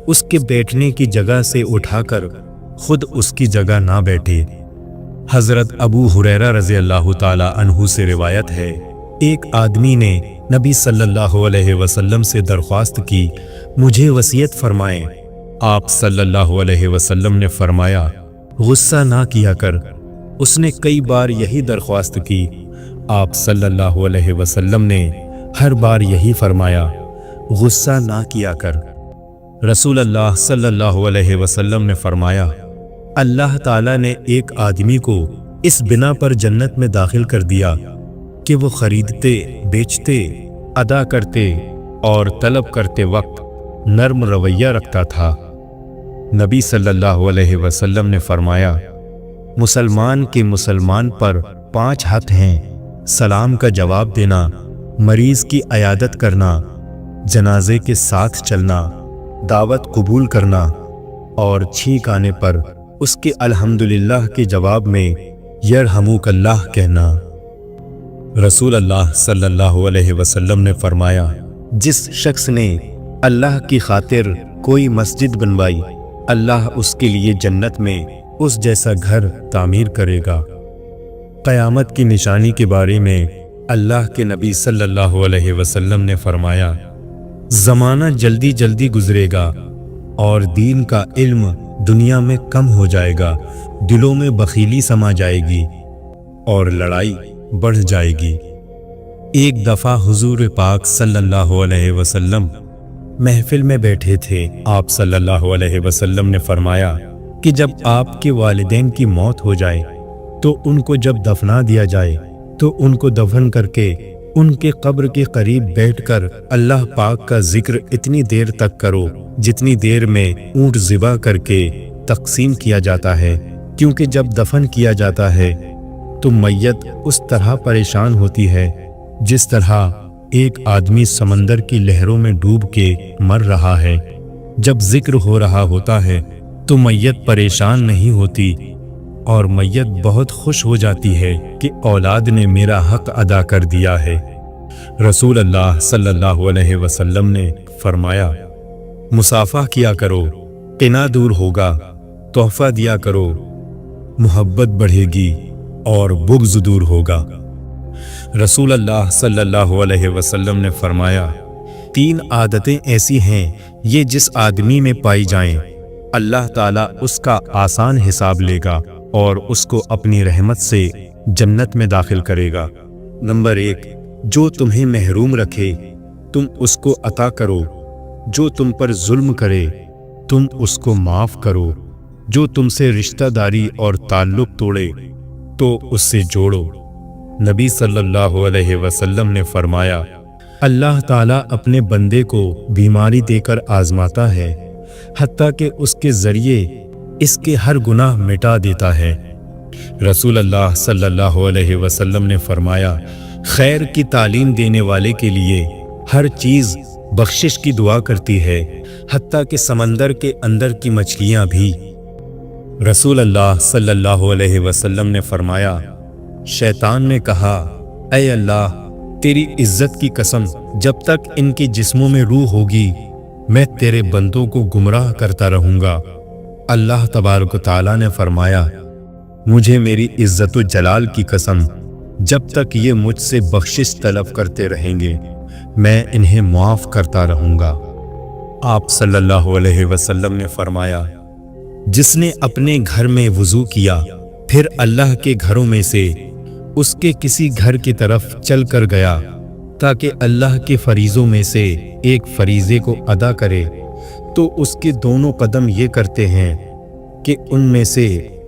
اس کے بیٹھنے کی جگہ سے اٹھا کر خود اس کی جگہ نہ بیٹھے۔ حضرت ابو ہریرہ رضی اللہ تعالی عنہ سے روایت ہے، ایک آدمی نے نبی صلی اللہ علیہ وسلم سے درخواست کی، مجھے وصیت فرمائیں۔ آپ صلی اللہ علیہ وسلم نے فرمایا، غصہ نہ کیا کر۔ اس نے کئی بار یہی درخواست کی، آپ صلی اللہ علیہ وسلم نے ہر بار یہی فرمایا، غصہ نہ کیا کر۔ رسول اللہ صلی اللہ علیہ وسلم نے فرمایا، اللہ تعالیٰ نے ایک آدمی کو اس بنا پر جنت میں داخل کر دیا کہ وہ خریدتے، بیچتے، ادا کرتے اور طلب کرتے وقت نرم رویہ رکھتا تھا۔ نبی صلی اللہ علیہ وسلم نے فرمایا، مسلمان کے مسلمان پر 5 حق ہیں: سلام کا جواب دینا، مریض کی عیادت کرنا، جنازے کے ساتھ چلنا، دعوت قبول کرنا اور چھینک آنے پر اس کے الحمدللہ کے جواب میں یرحمک اللہ کہنا۔ رسول اللہ صلی اللہ علیہ وسلم نے فرمایا، جس شخص نے اللہ کی خاطر کوئی مسجد بنوائی، اللہ اس کے لیے جنت میں اس جیسا گھر تعمیر کرے گا۔ قیامت کی نشانی کے بارے میں اللہ کے نبی صلی اللہ علیہ وسلم نے فرمایا، زمانہ جلدی جلدی گزرے گا اور دین کا علم دنیا میں کم ہو جائے گا، دلوں میں بخیلی سما جائے گی اور لڑائی بڑھ جائے گی۔ ایک دفعہ حضور پاک صلی اللہ علیہ وسلم محفل میں بیٹھے تھے۔ آپ صلی اللہ علیہ وسلم نے فرمایا کہ جب آپ کے والدین کی موت ہو جائے تو ان کو جب دفنا دیا جائے تو ان کو دفن کر کے ان کے قبر کے قریب بیٹھ کر اللہ پاک کا ذکر اتنی دیر تک کرو جتنی دیر میں اونٹ ذبح کر کے तकसीम किया जाता है, क्योंकि जब दफन किया जाता है तो मैयत उस तरह परेशान होती है जिस तरह एक आदमी समंदर की लहरों में डूब के मर रहा है। जब जिक्र हो रहा होता है तो मैयत परेशान नहीं होती और मैयत बहुत खुश हो जाती है कि औलाद ने मेरा हक अदा कर दिया है। रसूल अल्लाह सल्लल्लाहु अलैहि वसल्लम ने फरमाया, मुसाफा किया करो, किना दूर होगा, तोहफा दिया करो, मोहब्बत बढ़ेगी और बुग़्ज़ दूर होगा। रसूल अल्लाह सल्लल्लाहु अलैहि वसल्लम ने फरमाया, 3 आदतें ऐसी हैं ये जिस आदमी में पाई जाएं, अल्लाह ताला उसका आसान हिसाब लेगा और उसको अपनी रहमत से जन्नत में दाखिल करेगा। नंबर 1, जो तुम्हें महरूम रखे तुम उसको अता करो, जो तुम पर जुल्म करे तुम उसको माफ़ करो, जो तुमसे रिश्तेदारी और ताल्लुक़ तोड़े तो उससे जोड़ो। नबी सल्लल्लाहु अलैहि वसल्लम ने फरमाया, अल्लाह ताला अपने बंदे को बीमारी देकर आजमाता है, हत्ता कि उसके ज़रिए इसके हर गुनाह मिटा देता है। रसूल अल्लाह सल्लल्लाहु अलैहि वसल्लम ने फरमाया, खैर की तालीम देने वाले के लिए हर चीज़ बख्शिश की दुआ करती है, हत्ता कि समंदर के अंदर की मछलियाँ भी। रसूल अल्लाह सल्लल्लाहु अलैहि वसल्लम ने फरमाया, शैतान ने कहा, ऐ अल्लाह तेरी इज्जत की कसम, जब तक इनके जिस्मों में रूह होगी मैं तेरे बंदों को गुमराह करता रहूँगा। अल्लाह तबारक व तआला ने फरमाया, मुझे मेरी इज्जत व जलाल की कसम, जब तक ये मुझसे बख्शिश तलब करते रहेंगे मैं इन्हें मुआफ़ करता रहूँगा। आप सल्लल्लाहु अलैहि वसल्लम ने फरमाया, जिसने अपने घर में वुज़ू किया फिर अल्लाह के घरों में से उसके किसी घर की तरफ चल कर गया ताकि अल्लाह के फरीज़ों में से एक फरीज़े को अदा करे, तो उसके दोनों कदम ये करते हैं कि उनमें से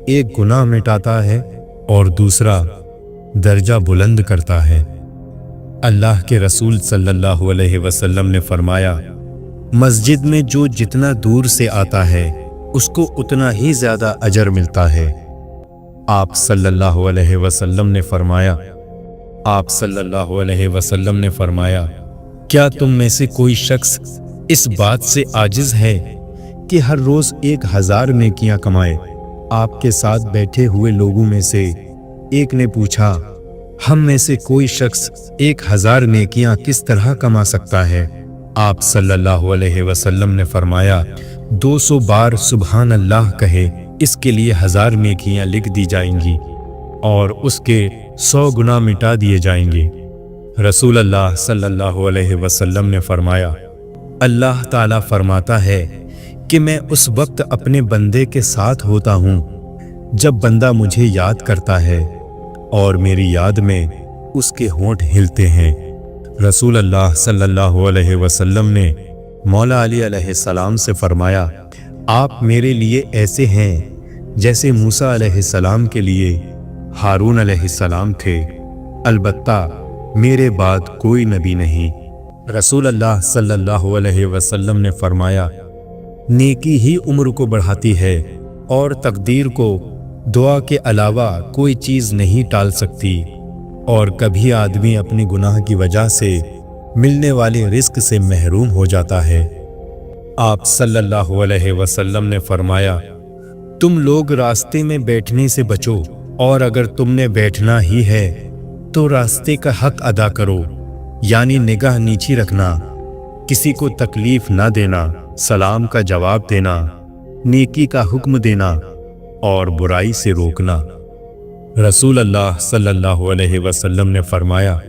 एक गुनाह मिटाता है और दूसरा दर्जा बुलंद करता है। अल्लाह के रसूल सल्लल्लाहु अलैहि वसल्लम ने फरमाया, मस्जिद में जो जितना दूर से आता है उसको उतना ही ज़्यादा अजर मिलता है। आप सल्लल्लाहु अलैहि वसल्लम ने फरमाया, क्या तुम में से कोई शख्स इस बात से आजिज़ है कि हर रोज़ 1000 नेकियां कमाए? आपके साथ बैठे हुए लोगों में से एक ने पूछा, हम में से कोई शख्स 1000 नेकियां किस तरह कमा सकता है? आप सल्लल्लाहु अलैहि वसल्लम ने फरमाया, 200 बार सुबहान अल्लाह कहे, इसके लिए 1000 नेकियां लिख दी जाएंगी और उसके 100 गुनाह मिटा दिए जाएंगे। रसूल अल्लाह सल्लल्लाहु अलैहि वसल्लम ने फरमाया, अल्लाह ताला फरमाता है कि मैं उस वक्त अपने बंदे के साथ होता हूँ जब बंदा मुझे याद करता है और मेरी याद में उसके होंठ हिलते हैं। रसूल अल्लाह सल्लल्लाहु अलैहि वसल्लम ने मौला अली अलैहिस्सलाम से फरमाया, आप मेरे लिए ऐसे हैं जैसे मूसा अलैहिस्सलाम के लिए हारून अलैहिस्सलाम थे, अलबत्ता मेरे बाद कोई नबी नहीं। रसूल अल्लाह सल्लल्लाहु अलैहि वसल्लम ने फरमाया, नेकी ही उम्र को बढ़ाती है और तकदीर को दुआ के अलावा कोई चीज़ नहीं टाल सकती, और कभी आदमी अपने गुनाह की वजह से मिलने वाले रिस्क से महरूम हो जाता है। आप सल्लल्लाहु अलैहि वसल्लम ने फरमाया, तुम लोग रास्ते में बैठने से बचो, और अगर तुमने बैठना ही है तो रास्ते का हक अदा करो, यानी निगाह नीची रखना, किसी को तकलीफ ना देना, सलाम का जवाब देना, नेकी का हुक्म देना और बुराई से रोकना। रसूल अल्लाह सल्लल्लाहु अलैहि वसल्लम ने फरमाया,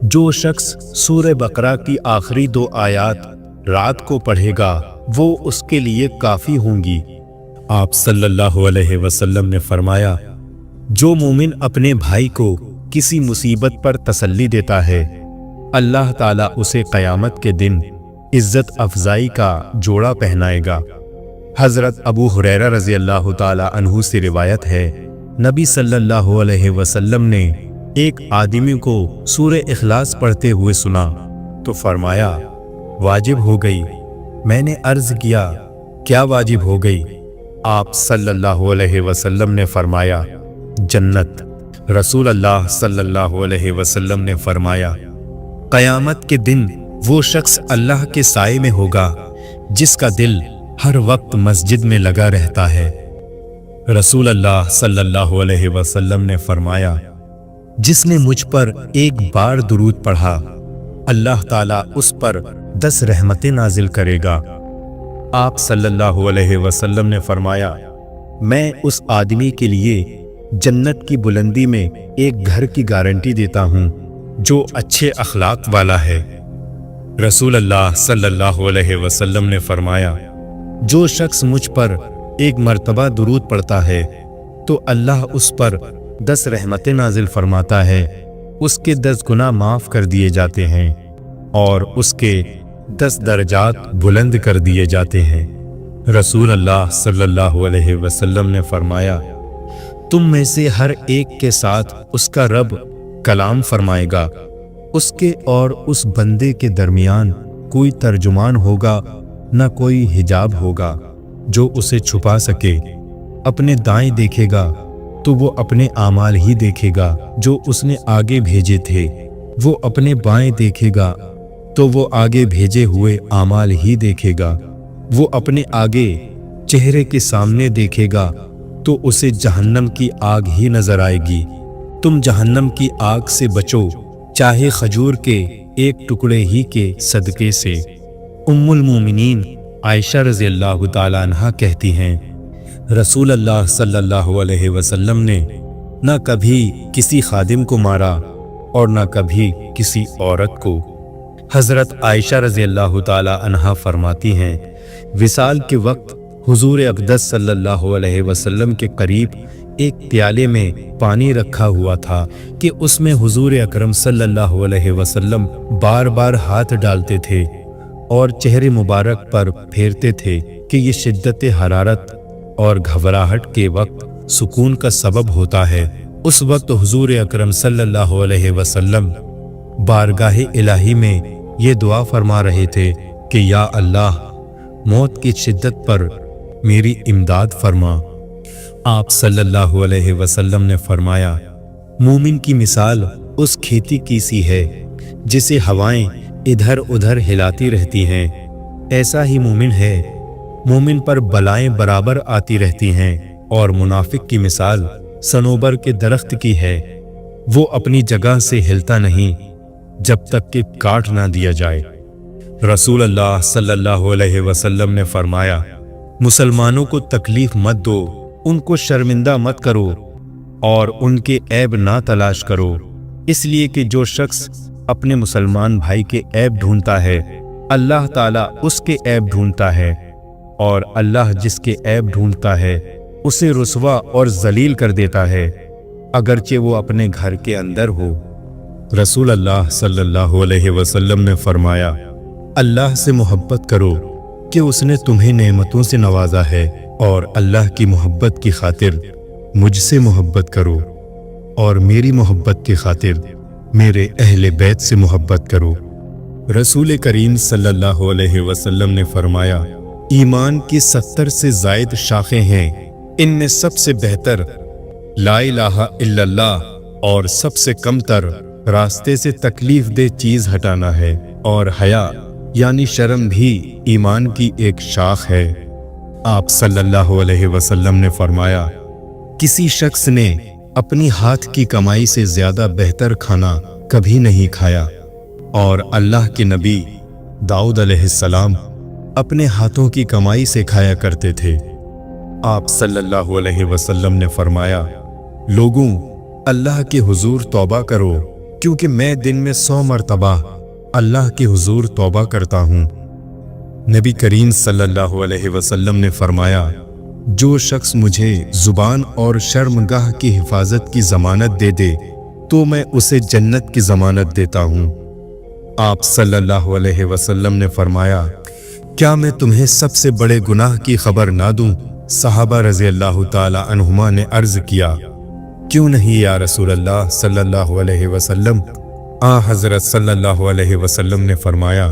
जो शख्स सूरह बकरा की आखिरी 2 आयत रात को पढ़ेगा वो उसके लिए काफ़ी होंगी। आप सल्लल्लाहु अलैहि वसल्लम ने फरमाया, जो मोमिन अपने भाई को किसी मुसीबत पर तसल्ली देता है, अल्लाह ताला उसे क़यामत के दिन इज़्ज़त अफजाई का जोड़ा पहनाएगा। हज़रत अबू हुरैरा रज़ी अल्लाह ताला अन्हु से रिवायत है, नबी सल्लल्लाहु अलैहि वसल्लम ने एक आदमी को सूरह इखलास पढ़ते हुए सुना तो फरमाया, वाजिब हो गई। मैंने अर्ज़ किया, क्या वाजिब हो गई? आप सल्लल्लाहु अलैहि वसल्लम ने फरमाया, जन्नत। रसूल अल्लाह सल्लल्लाहु अलैहि वसल्लम ने फरमाया, क़यामत के दिन वो शख्स अल्लाह के साए में होगा जिसका दिल हर वक्त मस्जिद में लगा रहता है। रसूल अल्लाह सल्लल्लाहु अलैहि वसल्लम ने फरमाया, जिसने मुझ पर एक बार दुरूद पढ़ा, अल्लाह ताला उस पर 10 रहमतें नाजिल करेगा। आप सल्लल्लाहु अलैहि वसल्लम ने फरमाया, मैं उस आदमी के लिए जन्नत की बुलंदी में एक घर की गारंटी देता हूँ जो अच्छे अखलाक वाला है। रसूल अल्लाह सल्लल्लाहु अलैहि वसल्लम ने फरमाया, जो शख्स मुझ पर एक मर्तबा दुरूद पढ़ता है तो अल्लाह उस पर 10 रहमतें नाजिल फरमाता है, उसके 10 गुनाह माफ़ कर दिए जाते हैं और उसके 10 दर्जात बुलंद कर दिए जाते हैं। रसूल अल्लाह सल्लल्लाहु अलैहि वसल्लम ने फरमाया, तुम में से हर एक के साथ उसका रब कलाम फरमाएगा, उसके और उस बंदे के दरमियान कोई तर्जुमान होगा न कोई हिजाब होगा जो उसे छुपा सके। अपने दाएं देखेगा तो वो अपने आमाल ही देखेगा जो उसने आगे भेजे थे, वो अपने बाएं देखेगा तो वो आगे भेजे हुए आमाल ही देखेगा, वो अपने आगे चेहरे के सामने देखेगा तो उसे जहन्नम की आग ही नजर आएगी। तुम जहन्नम की आग से बचो, चाहे खजूर के एक टुकड़े ही के सदके से। उम्मुल मोमिनीन आयशा रज़ी अल्लाह ताला अन्हा कहती हैं, रसूल अल्लाह सल्लल्लाहु अलैहि वसल्लम ने न कभी किसी खादिम को मारा और न कभी किसी औरत को। हज़रत आयशा रज़ी अल्लाह ताला अन्हा फरमाती हैं, विसाल के वक्त हुजूर अक़दस सल्लल्लाहु अलैहि वसल्लम के करीब एक प्याले में पानी रखा हुआ था कि उसमें हुजूर अकरम सल्लल्लाहु अलैहि वसल्लम बार बार हाथ डालते थे और चेहरे मुबारक पर फेरते थे कि ये शिद्दत हरारत और घबराहट के वक्त सुकून का सबब होता है। उस वक्त हुजूर अकरम सल्लल्लाहु अलैहि वसल्लम बारगाहे इलाही में ये दुआ फरमा रहे थे कि या अल्लाह, मौत की शिद्दत पर मेरी इमदाद फरमा। आप सल्लल्लाहु अलैहि वसल्लम ने फरमाया, मोमिन की मिसाल उस खेती की सी है जिसे हवाएं इधर उधर हिलाती रहती हैं, ऐसा ही मोमिन है। मोमिन पर बलाएं बराबर आती रहती हैं और मुनाफिक की मिसाल सनोबर के दरख्त की है, वो अपनी जगह से हिलता नहीं जब तक कि काट ना दिया जाए। रसूल अल्लाह सल्लल्लाहु अलैहि वसल्लम ने फरमाया, मुसलमानों को तकलीफ मत दो, उनको शर्मिंदा मत करो और उनके ऐब ना तलाश करो, इसलिए कि जो शख्स अपने मुसलमान भाई के ऐब ढूंढता है, अल्लाह ताला उसके ऐब ढूंढता है और अल्लाह जिसके ऐब ढूंढता है उसे रुसवा और जलील कर देता है, अगरचे वो अपने घर के अंदर हो। रसूल अल्लाह सल्लल्लाहु अलैहि वसल्लम ने फरमाया, अल्लाह से मोहब्बत करो कि उसने तुम्हें नेमतों से नवाजा है, और अल्लाह की मोहब्बत की खातिर मुझसे मोहब्बत करो और मेरी मोहब्बत की खातिर मेरे अहले बैत से मोहब्बत करो। रसूल करीम सल्लल्लाहु अलैहि वसल्लम ने फरमाया, ईमान की 70 से ज़ायद शाखें हैं, इनमें सबसे बेहतर ला इलाहा इल्लल्लाह और सबसे कमतर रास्ते से तकलीफ दे चीज हटाना है, और हया यानी शर्म भी ईमान की एक शाख है। आप सल्लल्लाहु अलैहि वसल्लम ने फरमाया, किसी शख्स ने अपनी हाथ की कमाई से ज्यादा बेहतर खाना कभी नहीं खाया, और अल्लाह के नबी दाऊद अलैहिस्सलाम अपने हाथों की कमाई से खाया करते थे। आप सल्लल्लाहु अलैहि वसल्लम ने फरमाया, लोगों, अल्लाह के हुजूर तौबा करो, क्योंकि मैं दिन में 100 मरतबा अल्लाह के हुजूर तौबा करता हूँ। नबी करीम सल्लल्लाहु अलैहि वसल्लम ने फरमाया, जो शख्स मुझे जुबान और शर्मगाह की हिफाजत की जमानत दे दे तो मैं उसे जन्नत की जमानत देता हूँ। आप सल्लल्लाहु अलैहि वसल्लम ने फरमाया, क्या मैं तुम्हें सबसे बड़े गुनाह की खबर ना दूं? सहाबा रज़ी अल्लाह ताला अन्हुमा ने अर्ज किया, क्यों नहीं या रसूल अल्लाह सल्लल्लाहु अलैहि वसल्लम। हज़रत सल्लल्लाहु अलैहि वसल्लम ने फरमाया,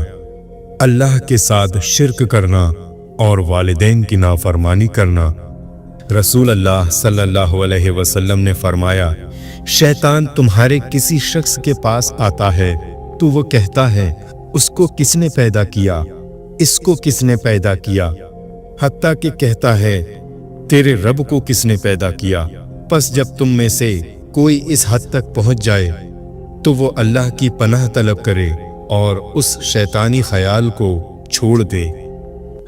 अल्लाह के साथ शिर्क करना और वालिदैन की नाफरमानी करना रसूल अल्लाह सल्लल्लाहु अलैहि वसल्लम ने फरमाया, शैतान तुम्हारे किसी शख्स के पास आता है तो वो कहता है, उसको किसने पैदा किया, इसको किसने पैदा किया, हत्ता कि कहता है, तेरे रब को किसने पैदा किया। बस जब तुम में से कोई इस हद तक पहुंच जाए तो वो अल्लाह की पनाह तलब करे और उस शैतानी ख्याल को छोड़ दे।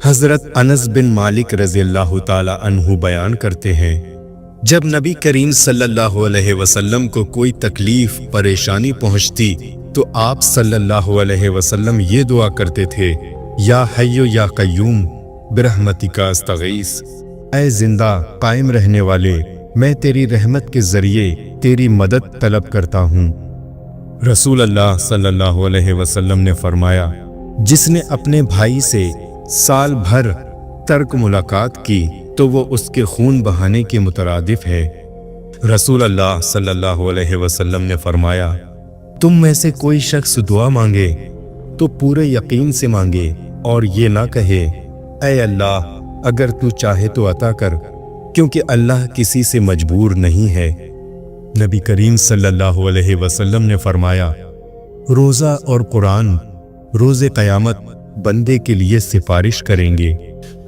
हजरत अनस बिन मालिक रज़ियल्लाहु ताला अन्हु बयान करते हैं, जब नबी करीम सल्लल्लाहु अलैहि वसल्लम को कोई तकलीफ परेशानी पहुंचती तो आप सल्लल्लाहु अलैहि वसल्लम ये दुआ करते थे, या हय्यो या कय्यूम बिरहमतिका अस्तगीस, ऐ जिंदा कायम रहने वाले, मैं तेरी रहमत के जरिए तेरी मदद तलब करता हूँ। रसूल अल्लाह सल्लल्लाहु अलैहि वसल्लम ने फरमाया, जिसने अपने भाई से साल भर तर्क मुलाकात की तो वो उसके खून बहाने के मुतरादिफ है। रसूल अल्लाह सल्लल्लाहु अलैहि वसल्लम ने फरमाया, तुम में से कोई शख्स दुआ मांगे तो पूरे यकीन से मांगे और ये ना कहे, ऐ अल्लाह अगर तू चाहे तो अता कर, क्योंकि अल्लाह किसी से मजबूर नहीं है। नबी करीम सल्लल्लाहु अलैहि वसल्लम ने फरमाया, रोज़ा और कुरान रोज़े क़यामत बंदे के लिए सिफारिश करेंगे।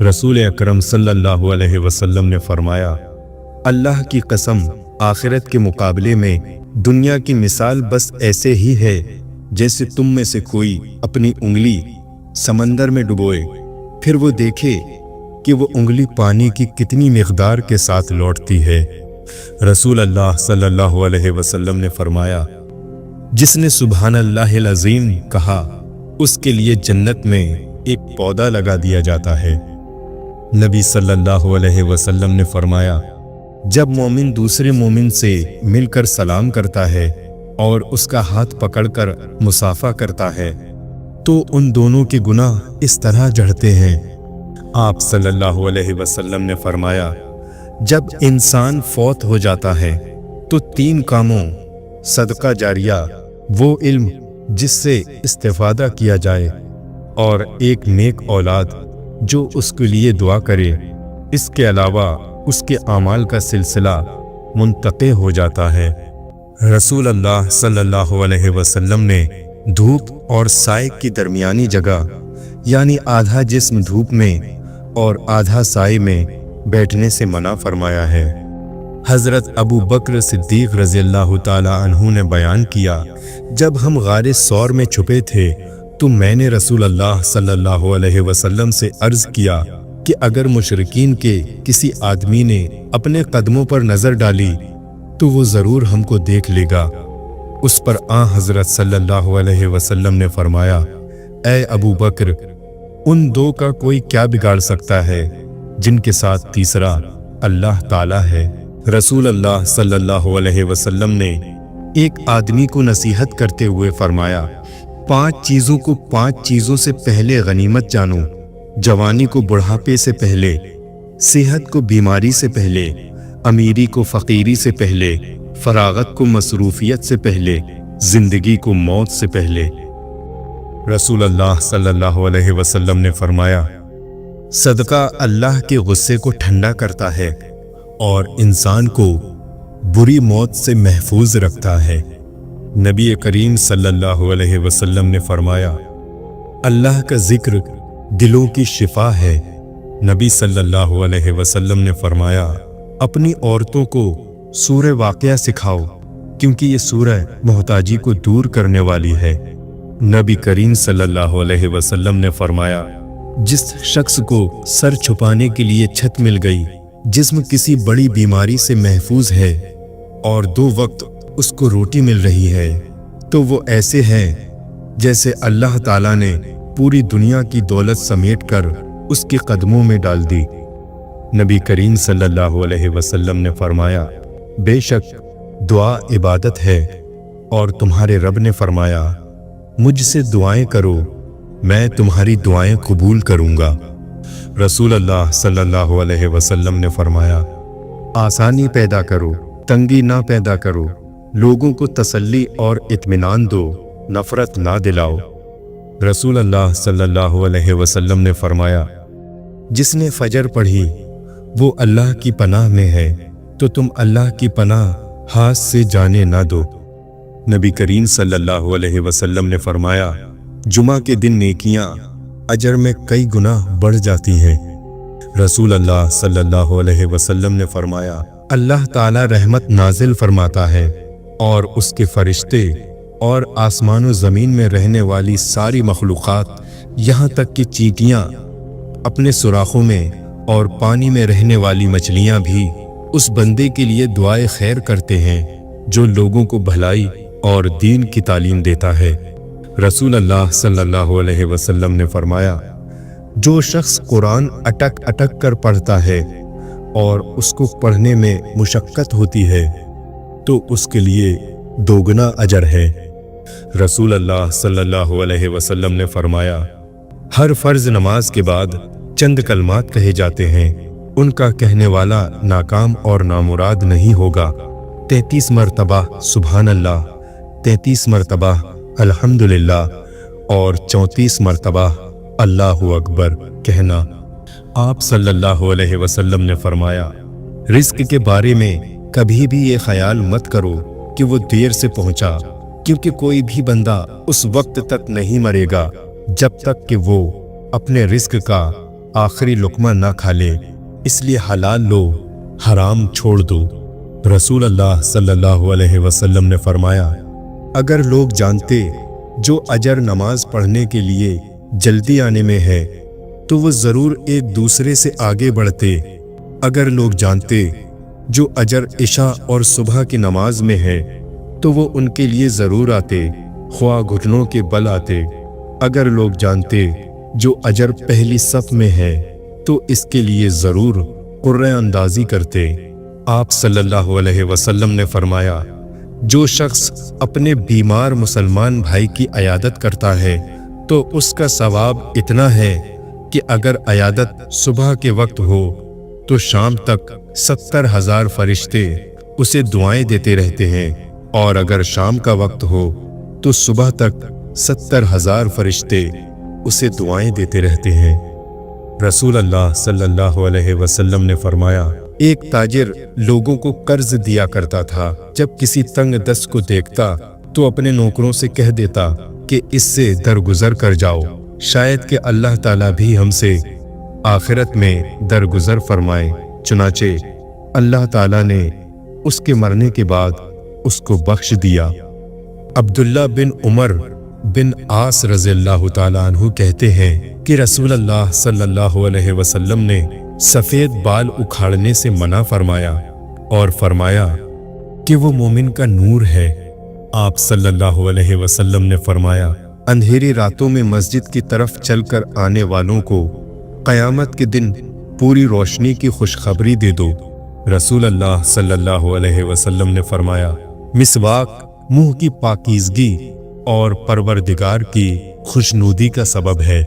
रसूल अकरम सल्लल्लाहु अलैहि वसल्लम ने फरमाया, अल्लाह की कसम, आखिरत के मुकाबले में दुनिया की मिसाल बस ऐसे ही है जैसे तुम में से कोई अपनी उंगली समंदर में डुबोए, फिर वो देखे कि वो उंगली पानी की कितनी मिक़दार के साथ लौटती है। रसूल अल्लाह सल्लल्लाहु अलैहि वसल्लम ने फरमाया, जिसने सुभान अल्लाहिल अज़ीम कहा उसके लिए जन्नत में एक पौधा लगा दिया जाता है। नबी सल्लल्लाहु अलैहि वसल्लम ने फरमाया, जब मोमिन दूसरे मोमिन से मिलकर सलाम करता है और उसका हाथ पकड़कर मुसाफा करता है तो उन दोनों के गुनाह इस तरह झड़ते हैं। आप सल्लल्लाहु अलैहि वसल्लम ने फरमाया, जब इंसान फौत हो जाता है तो 3 कामों, सदका जारिया, वो इल्म जिससे इस्तिफादा किया जाए और एक नेक औलाद जो उसके लिए दुआ करे, इसके अलावा उसके आमाल का सिलसिला मुनक़ते हो जाता है। रसूल अल्लाह सल्लल्लाहु अलैहि वसल्लम ने धूप और साए की दरमियानी जगह यानी आधा जिस्म धूप में और आधा साए में बैठने से मना फरमाया है। हज़रत अबू बकर सिद्दीक़ रज़ियल्लाहु ताला अन्हु ने बयान किया, जब हम गारे सौर में छुपे थे तो मैंने रसूल अल्लाह सल्लल्लाहु अलैहि वसल्लम से अर्ज़ किया कि अगर मुशरिकीन के किसी आदमी ने अपने कदमों पर नज़र डाली तो वो ज़रूर हमको देख लेगा। उस पर हज़रत सल्लल्लाहु अलैहि वसल्लम ने फरमाया, ऐ अबू बकर, उन 2 का कोई क्या बिगाड़ सकता है जिनके साथ तीसरा अल्लाह ताला है। रसूल अल्लाह सल्लल्लाहु अलैहि वसल्लम ने एक आदमी को नसीहत करते हुए फरमाया, 5 चीज़ों को 5 चीज़ों से पहले गनीमत जानो, जवानी को बुढ़ापे से पहले, सेहत को बीमारी से पहले, अमीरी को फ़कीरी से पहले, फरागत को मसरूफियत से पहले, जिंदगी को मौत से पहले। रसूल अल्लाह सल्लल्लाहु अलैहि वसल्लम ने फरमाया, सदका अल्लाह के गुस्से को ठंडा करता है और इंसान को बुरी मौत से महफूज रखता है। नबी करीम सल्लल्लाहु अलैहि वसल्लम ने फरमाया, अल्लाह का जिक्र दिलों की शिफा है। नबी सल्लल्लाहु अलैहि वसल्लम ने फरमाया, अपनी औरतों को सूरह वाक़िया सिखाओ क्योंकि ये सूरह मोहताजी को दूर करने वाली है। नबी करीम सल्लल्लाहु अलैहि वसल्लम ने फरमाया, जिस शख्स को सर छुपाने के लिए छत मिल गई, जिस्म किसी बड़ी बीमारी से महफूज है और 2 वक्त उसको रोटी मिल रही है, तो वो ऐसे हैं जैसे अल्लाह ताला ने पूरी दुनिया की दौलत समेटकर उसके कदमों में डाल दी। नबी करीम सल्लल्लाहु अलैहि वसल्लम ने फरमाया, बेशक दुआ इबादत है और तुम्हारे रब ने फरमाया, मुझसे दुआएं करो, मैं तुम्हारी दुआएं कबूल करूंगा। रसूल अल्लाह सल्लल्लाहु अलैहि वसल्लम ने फरमाया, आसानी पैदा करो, तंगी ना पैदा करो, लोगों को तसल्ली और इत्मीनान दो, नफरत ना दिलाओ। रसूल अल्लाह सल्लल्लाहु अलैहि वसल्लम ने फरमाया, जिसने फजर पढ़ी وہ اللہ کی پناہ میں ہے تو تم اللہ کی پناہ ہاتھ سے جانے نہ دو۔ نبی کریم صلی اللہ علیہ وسلم نے فرمایا، جمعہ کے دن نیکیاں اجر میں کئی گنا بڑھ جاتی ہیں۔ رسول اللہ صلی اللہ علیہ وسلم نے فرمایا، اللہ تعالی رحمت نازل فرماتا ہے اور اس کے فرشتے اور آسمان و زمین میں رہنے والی ساری مخلوقات، یہاں تک کہ چیونٹیاں اپنے سوراخوں میں اور پانی میں رہنے والی مچھلیاں بھی اس بندے کے لیے دعائے خیر کرتے ہیں جو لوگوں کو بھلائی اور دین کی تعلیم دیتا ہے۔ رسول اللہ صلی اللہ علیہ وسلم نے فرمایا، جو شخص قرآن اٹک اٹک کر پڑھتا ہے اور اس کو پڑھنے میں مشقت ہوتی ہے تو اس کے لیے دوگنا اجر ہے۔ رسول اللہ صلی اللہ علیہ وسلم نے فرمایا، ہر فرض نماز کے بعد چند کلمات کہے جاتے ہیں، ان کا کہنے والا ناکام اور نامراد نہیں ہوگا۔ 33 مرتبہ سبحان اللہ، 33 مرتبہ الحمدللہ اور 34 مرتبہ اللہ اکبر کہنا۔ آپ صلی اللہ علیہ وسلم نے فرمایا، رزق کے بارے میں کبھی بھی یہ خیال مت کرو کہ وہ دیر سے پہنچا، کیونکہ کوئی بھی بندہ اس وقت تک نہیں مرے گا جب تک کہ وہ اپنے رزق کا آخری لقمہ نہ کھا لے، اس لیے حلال لو، حرام چھوڑ دو۔ رسول اللہ صلی اللہ علیہ وسلم نے فرمایا، اگر لوگ جانتے جو اجر نماز پڑھنے کے لیے جلدی آنے میں ہے تو وہ ضرور ایک دوسرے سے آگے بڑھتے۔ اگر لوگ جانتے جو اجر عشاء اور صبح کی نماز میں ہے تو وہ ان کے لیے ضرور آتے، خواہ گھٹنوں کے بل آتے۔ اگر لوگ جانتے جو اجر پہلی صف میں ہے تو اس کے لیے ضرور قرعہ اندازی کرتے۔ آپ صلی اللہ علیہ وسلم نے فرمایا، جو شخص اپنے بیمار مسلمان بھائی کی عیادت کرتا ہے تو اس کا ثواب اتنا ہے کہ اگر عیادت صبح کے وقت ہو تو شام تک 70,000 فرشتے اسے دعائیں دیتے رہتے ہیں، اور اگر شام کا وقت ہو تو صبح تک 70,000 فرشتے اسے دعائیں دیتے رہتے ہیں۔ رسول اللہ صلی اللہ علیہ وسلم نے فرمایا، ایک تاجر لوگوں کو قرض دیا کرتا تھا، جب کسی تنگ دست کو دیکھتا تو اپنے نوکروں سے کہہ دیتا کہ اس سے درگزر کر جاؤ، شاید کہ اللہ تعالیٰ بھی ہم سے آخرت میں درگزر فرمائے۔ چنانچہ اللہ تعالیٰ نے اس کے مرنے کے بعد اس کو بخش دیا۔ عبداللہ بن عمر بن عاص رضی اللہ تعالیٰ عنہ کہتے ہیں کہ رسول اللہ صلی اللہ علیہ وسلم نے سفید بال اکھاڑنے سے منع فرمایا اور فرمایا کہ وہ مومن کا نور ہے۔ آپ صلی اللہ علیہ وسلم نے فرمایا، اندھیری راتوں میں مسجد کی طرف چل کر آنے والوں کو قیامت کے دن پوری روشنی کی خوشخبری دے دو۔ رسول اللہ صلی اللہ علیہ وسلم نے فرمایا، مسواک منہ کی پاکیزگی اور پروردگار کی خوشنودی کا سبب ہے۔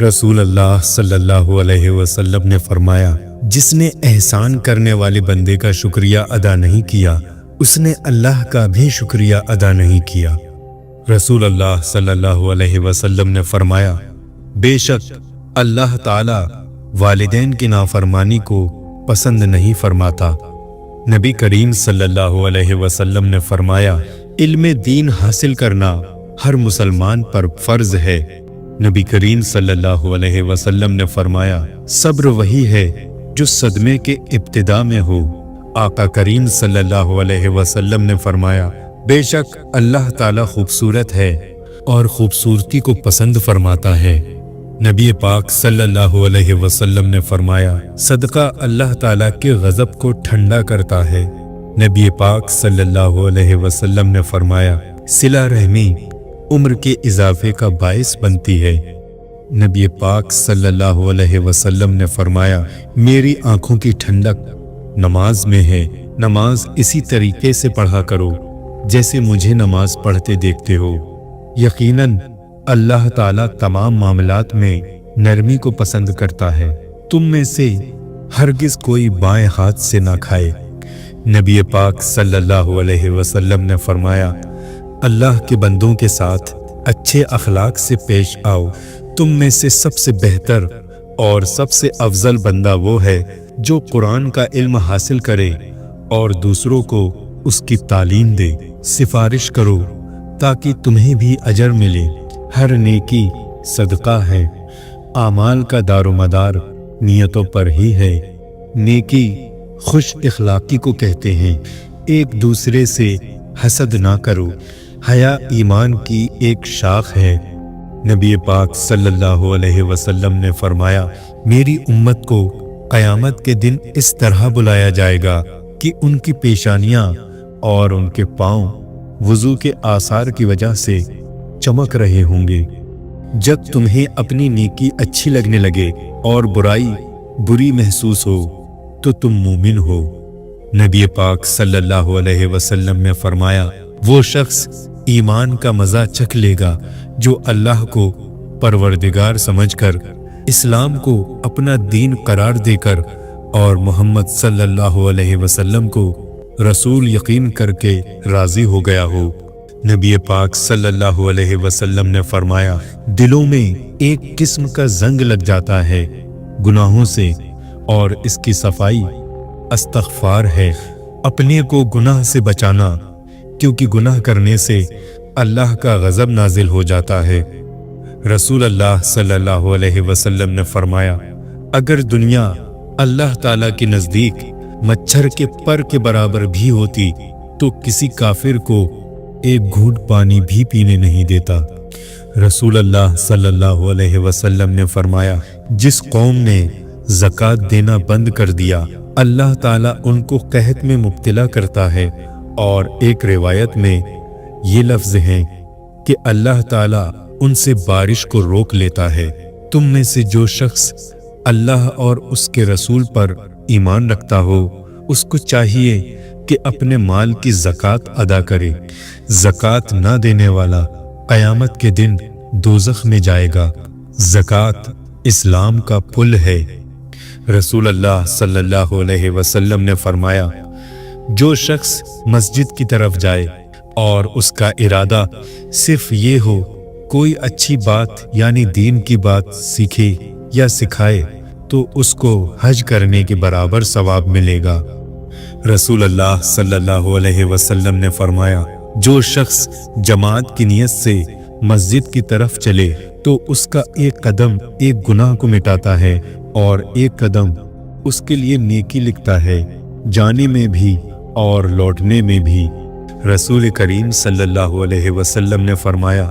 رسول اللہ صلی اللہ علیہ وسلم نے فرمایا، جس نے احسان کرنے والے بندے کا شکریہ ادا نہیں کیا، اس نے اللہ کا بھی شکریہ ادا نہیں کیا۔ رسول اللہ صلی اللہ علیہ وسلم نے فرمایا، بے شک اللہ تعالی والدین کی نافرمانی کو پسند نہیں فرماتا۔ نبی کریم صلی اللہ علیہ وسلم نے فرمایا، علم دین حاصل کرنا ہر مسلمان پر فرض ہے۔ نبی کریم صلی اللہ علیہ وسلم نے فرمایا، صبر وہی ہے جو صدمے کے ابتدا میں ہو۔ آقا کریم صلی اللہ علیہ وسلم نے فرمایا، بے شک اللہ تعالی خوبصورت ہے اور خوبصورتی کو پسند فرماتا ہے۔ نبی پاک صلی اللہ علیہ وسلم نے فرمایا، صدقہ اللہ تعالیٰ کے غضب کو ٹھنڈا کرتا ہے۔ نبی پاک صلی اللہ علیہ وسلم نے فرمایا، صلہ رحمی عمر کے اضافے کا باعث بنتی ہے۔ نبی پاک صلی اللہ علیہ وسلم نے فرمایا، میری آنکھوں کی ٹھنڈک نماز میں ہے، نماز اسی طریقے سے پڑھا کرو جیسے مجھے نماز پڑھتے دیکھتے ہو۔ یقیناً اللہ تعالیٰ تمام معاملات میں نرمی کو پسند کرتا ہے۔ تم میں سے ہرگز کوئی بائیں ہاتھ سے نہ کھائے۔ نبی پاک صلی اللہ علیہ وسلم نے فرمایا، اللہ کے بندوں کے ساتھ اچھے اخلاق سے پیش آؤ۔ تم میں سے سب سے بہتر اور سب سے افضل بندہ وہ ہے जो कुरान का इल्म हासिल करे और दूसरों को उसकी तालीम दे। सिफारिश करो ताकि तुम्हें भी अजर मिले। हर नेकी सदका है। आमाल का दारोमदार नियतों पर ही है। नेकी खुश इखलाकी को कहते हैं। एक दूसरे से हसद ना करो। हया ईमान की एक शाख है। नबी पाक सल्लल्लाहु अलैहि वसल्लम ने फरमाया, मेरी उम्मत को क़यामत के दिन इस तरह बुलाया जाएगा कि उनकी पेशानियां और उनके पांव वुज़ू के आसार की वजह से चमक रहे होंगे। जब तुम्हें अपनी नेकी अच्छी लगने लगे और बुराई बुरी महसूस हो तो तुम मोमिन हो। नबी पाक सल्लल्लाहु अलैहि वसल्लम ने फरमाया, वो शख्स ईमान का मज़ा चख लेगा जो अल्लाह को परवरदिगार समझकर, इस्लाम को अपना दीन करार देकर और मोहम्मद सल्लल्लाहु अलैहि वसल्लम को रसूल यकीन करके राजी हो गया हो। नबी पाक सल्लल्लाहु अलैहि वसल्लम ने फरमाया, दिलों में एक किस्म का जंग लग जाता है गुनाहों से और इसकी सफाई अस्तगफार है। अपने को गुनाह से बचाना, क्योंकि गुनाह करने से अल्लाह का गज़ब नाजिल हो जाता है। रसूल अल्लाह सल्लल्लाहु अलैहि वसल्लम ने फरमाया, अगर दुनिया अल्लाह ताला के नज़दीक मच्छर के पर के बराबर भी होती तो किसी काफिर को एक घूंट पानी भी पीने नहीं देता। रसूल अल्लाह सल्लल्लाहु अलैहि वसल्लम ने फरमाया, जिस कौम ने ज़कात देना बंद कर दिया, अल्लाह ताला उनको कहत में मुब्तला करता है। और एक रिवायत में ये लफ्ज़ हैं कि अल्लाह ताला उनसे बारिश को रोक लेता है। तुम में से जो शख्स अल्लाह और उसके रसूल पर ईमान रखता हो, उसको चाहिए कि अपने माल की ज़कात अदा करे। ज़कात ना देने वाला क़यामत के दिन दोज़ख में जाएगा। ज़कात इस्लाम का पुल है। रसूल अल्लाह सल्लल्लाहु अलैहि वसल्लम ने फरमाया, जो शख्स मस्जिद की तरफ जाए और उसका इरादा सिर्फ ये हो कोई अच्छी बात यानी दीन की बात सीखे या सिखाए, तो उसको हज करने के बराबर सवाब मिलेगा। रसूल अल्लाह सल्लल्लाहु अलैहि वसल्लम ने फरमाया, जो शख्स जमात की नियत से मस्जिद की तरफ चले तो उसका एक कदम एक गुनाह को मिटाता है और एक कदम उसके लिए नेकी लिखता है, जाने में भी और लौटने में भी। रसूल करीम सल्लल्लाहु अलैहि वसल्लम ने फरमाया,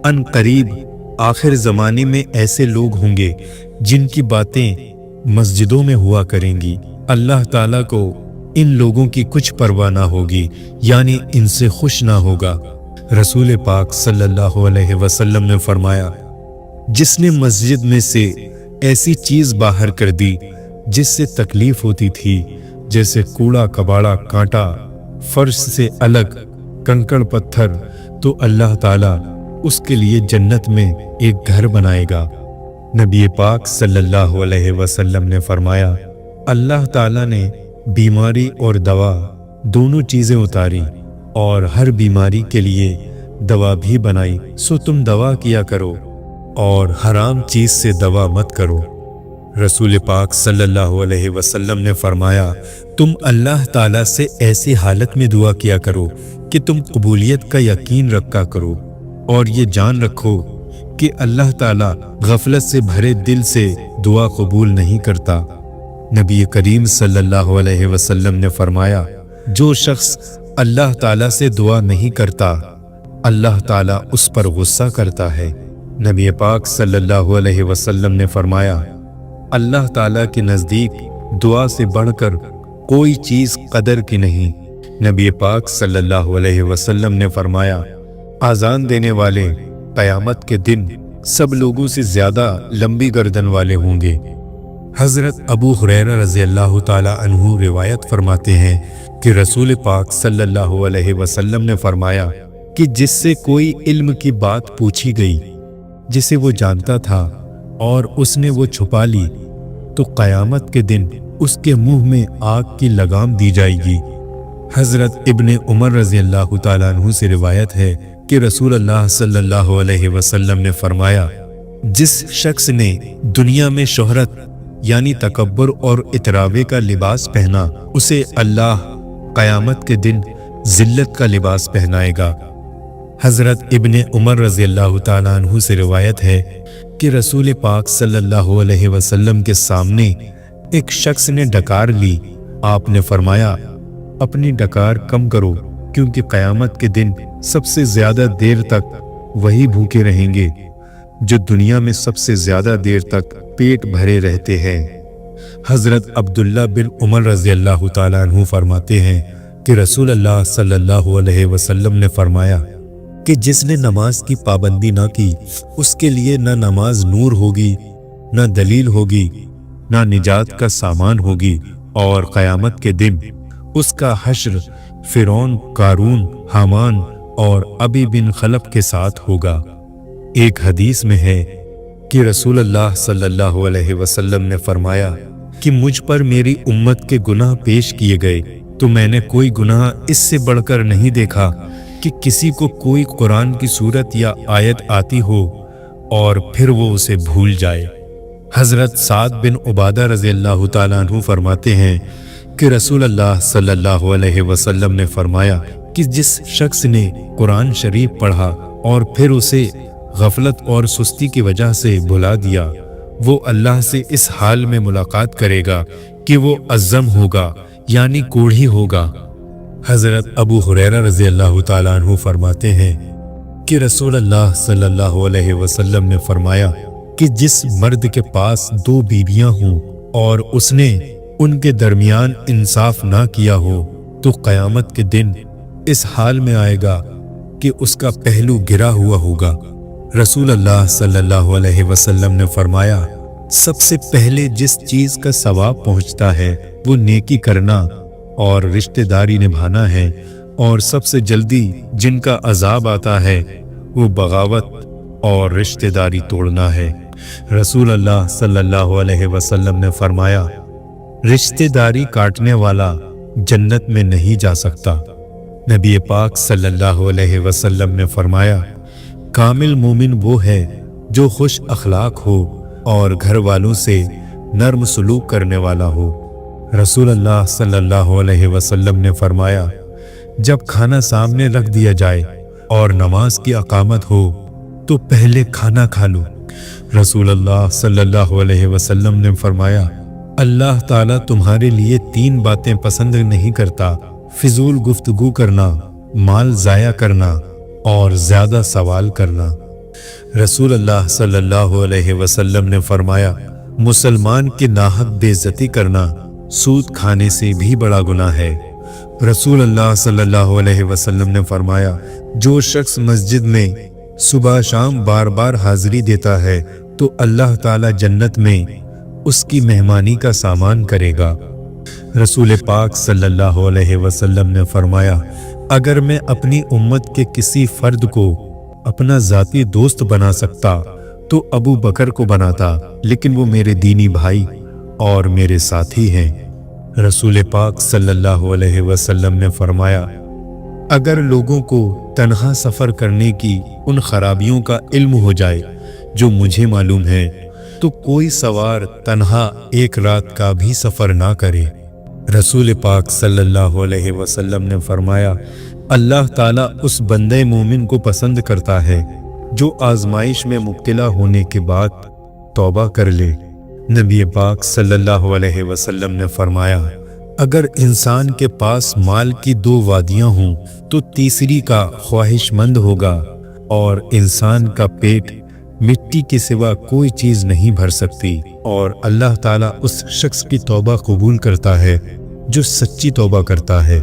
अन करीब आखिर ज़माने में ऐसे लोग होंगे जिनकी बातें मस्जिदों में हुआ करेंगी। अल्लाह ताला को इन लोगों की कुछ परवाह ना होगी, यानी इनसे खुश ना होगा। रसूल पाक सल्लल्लाहु अलैहि वसल्लम ने फरमाया, जिसने मस्जिद में से ऐसी चीज़ बाहर कर दी जिससे तकलीफ होती थी, जैसे कूड़ा कबाड़ा कांटा, फर्श से अलग कंकड़ पत्थर, तो अल्लाह ताला उसके लिए जन्नत में एक घर बनाएगा। नबी पाक सल्लल्लाहु अलैहि वसल्लम ने फरमाया, अल्लाह ताला ने बीमारी और दवा दोनों चीज़ें उतारी और हर बीमारी के लिए दवा भी बनाई। सो तुम दवा किया करो और हराम चीज़ से दवा मत करो। रसूल पाक सल्लल्लाहु अलैहि वसल्लम ने फरमाया, तुम अल्लाह ताला से ऐसी हालत में दुआ किया करो कि तुम कबूलियत का यकीन रखा करो और ये जान रखो कि अल्लाह ताला गफलत से भरे दिल से दुआ कबूल नहीं करता। नबी करीम सल्लल्लाहु अलैहि वसल्लम ने फरमाया, जो शख्स अल्लाह ताला से दुआ नहीं करता, अल्लाह ताला उस पर गुस्सा करता है। नबी पाक सल्लल्लाहु अलैहि वसल्लम ने फरमाया, अल्लाह ताला के नज़दीक दुआ से बढ़कर कोई चीज़ कदर की नहीं। नबी पाक सल्लल्लाहु अलैहि वसल्लम ने फरमाया, आज़ान देने वाले क़यामत के दिन सब लोगों से ज़्यादा लंबी गर्दन वाले होंगे। हज़रत अबू हुरैरा रज़ी अल्लाह ताला अन्हु रिवायत फरमाते हैं कि रसूल पाक सल्लल्लाहु अलैहि वसल्लम ने फरमाया कि जिससे कोई इल्म की बात पूछी गई जिसे वो जानता था और उसने वो छुपा ली, तो क़यामत के दिन उसके मुंह में आग की लगाम दी जाएगी। हज़रत इब्ने उमर रज़ी अल्लाह ताला अन्हु से रिवायत है कि रसूल अल्लाह सल्लल्लाहु अलैहि वसल्लम ने फरमाया, जिस शख्स ने दुनिया में शोहरत यानी तकब्बुर और इतरावे का लिबास पहना, उसे अल्लाह क़यामत के दिन जिल्लत का लिबास पहनाएगा। हज़रत इब्ने उमर रज़ी अल्लाह ताला अन्हु से रिवायत है कि रसूल पाक सल्लल्लाहु अलैहि वसल्लम के सामने एक शख्स ने डकार ली। आपने फरमाया, अपनी डकार कम करो, क्योंकि क़यामत के दिन सबसे ज़्यादा देर तक वही भूखे रहेंगे जो दुनिया में सबसे ज़्यादा देर तक पेट भरे रहते हैं। हज़रत अब्दुल्ला बिन उमर रज़ी अल्लाह ताला अन्हु फरमाते हैं कि रसूल अल्लाह सल्लल्लाहु अलैहि वसल्लम ने फरमाया कि जिसने नमाज की पाबंदी ना की, उसके लिए ना नमाज नूर होगी, ना दलील होगी, ना निजात का सामान होगी, और क़यामत के दिन उसका हश्र फ़िरौन, कारून, हामान और अबी बिन खलब के साथ होगा। एक हदीस में है कि रसूल अल्लाह सल्लल्लाहु अलैहि वसल्लम ने फरमाया कि मुझ पर मेरी उम्मत के गुनाह पेश किए गए तो मैंने कोई गुनाह इससे बढ़कर नहीं देखा कि किसी को कोई कुरान की सूरत या आयत आती हो और फिर वो उसे भूल जाए। हज़रत साद बिन उबादा रज़ी अल्लाह ताला अन्हु फरमाते हैं कि रसूल अल्लाह सल्लल्लाहु अलैहि वसल्लम ने फरमाया कि जिस शख्स ने कुरान शरीफ पढ़ा और फिर उसे गफलत और सुस्ती की वजह से भुला दिया, वो अल्लाह से इस हाल में मुलाकात करेगा कि वो अज़्ज़म होगा, यानी कोढ़ी होगा। हज़रत अबू हुरैरा रज़ी अल्लाह ताला अन्हु फरमाते हैं कि रसूल अल्लाह सल्लल्लाहु अलैहि वसल्लम ने फरमाया कि जिस मर्द के पास 2 बीवियां हों और उसने उनके दरमियान इंसाफ ना किया हो, तो क़यामत के दिन इस हाल में आएगा कि उसका पहलू गिरा हुआ होगा। रसूल अल्लाह सल्लल्लाहु अलैहि वसल्लम ने फरमाया, सबसे पहले जिस चीज़ का सवाब पहुंचता है वो नेकी करना और रिश्तेदारी निभाना है, और सबसे जल्दी जिनका अजाब आता है वो बगावत और रिश्तेदारी तोड़ना है। रसूल अल्लाह सल्लल्लाहु अलैहि वसल्लम ने फरमाया, रिश्तेदारी काटने वाला जन्नत में नहीं जा सकता। नबी पाक सल्लल्लाहु अलैहि वसल्लम ने फरमाया, कामिल मोमिन वो है जो खुश अखलाक हो और घर वालों से नर्म सलूक करने वाला हो। रसूल अल्लाह सल्लल्लाहु अलैहि वसल्लम ने फरमाया, जब खाना सामने रख दिया जाए और नमाज की अकामत हो तो पहले खाना खा लो। रसूल अल्लाह सल्लल्लाहु अलैहि वसल्लम ने फरमाया, अल्लाह ताला तुम्हारे लिए 3 बातें पसंद नहीं करता, फिजूल गुफ्तगू करना, माल ज़ाया करना और ज़्यादा सवाल करना। रसूल अल्लाह सल्लल्लाहु अलैहि वसल्लम ने फरमाया, मुसलमान की नाहक बेइज्जती करना सूद खाने से भी बड़ा गुनाह है। रसूल अल्लाह सल्लल्लाहु अलैहि वसल्लम ने फरमाया, जो शख्स मस्जिद में सुबह शाम बार बार हाजिरी देता है तो अल्लाह ताला जन्नत में उसकी मेहमानी का सामान करेगा। रसूल पाक सल्लल्लाहु अलैहि वसल्लम ने फरमाया, अगर मैं अपनी उम्मत के किसी फर्द को अपना ज़ाती दोस्त बना सकता तो अबू बकर को बनाता, लेकिन वो मेरे दीनी भाई और मेरे साथी हैं। रसूल पाक सल्लल्लाहु अलैहि वसल्लम ने फरमाया, अगर लोगों को तन्हा सफ़र करने की उन खराबियों का इल्म हो जाए जो मुझे मालूम है तो कोई सवार तन्हा एक रात का भी सफ़र ना करे। रसूल पाक सल्लल्लाहु अलैहि वसल्लम ने फरमाया, अल्लाह ताला उस बंदे मोमिन को पसंद करता है जो आजमाइश में मुब्तला होने के बाद तौबा कर ले। नबी पाक सल्लल्लाहु अलैहि वसल्लम ने फरमाया, अगर इंसान के पास माल की 2 वादियां हों तो तीसरी का ख्वाहिशमंद होगा, और इंसान का पेट मिट्टी के सिवा कोई चीज नहीं भर सकती, और अल्लाह ताला उस शख्स की तौबा कबूल करता है जो सच्ची तौबा करता है।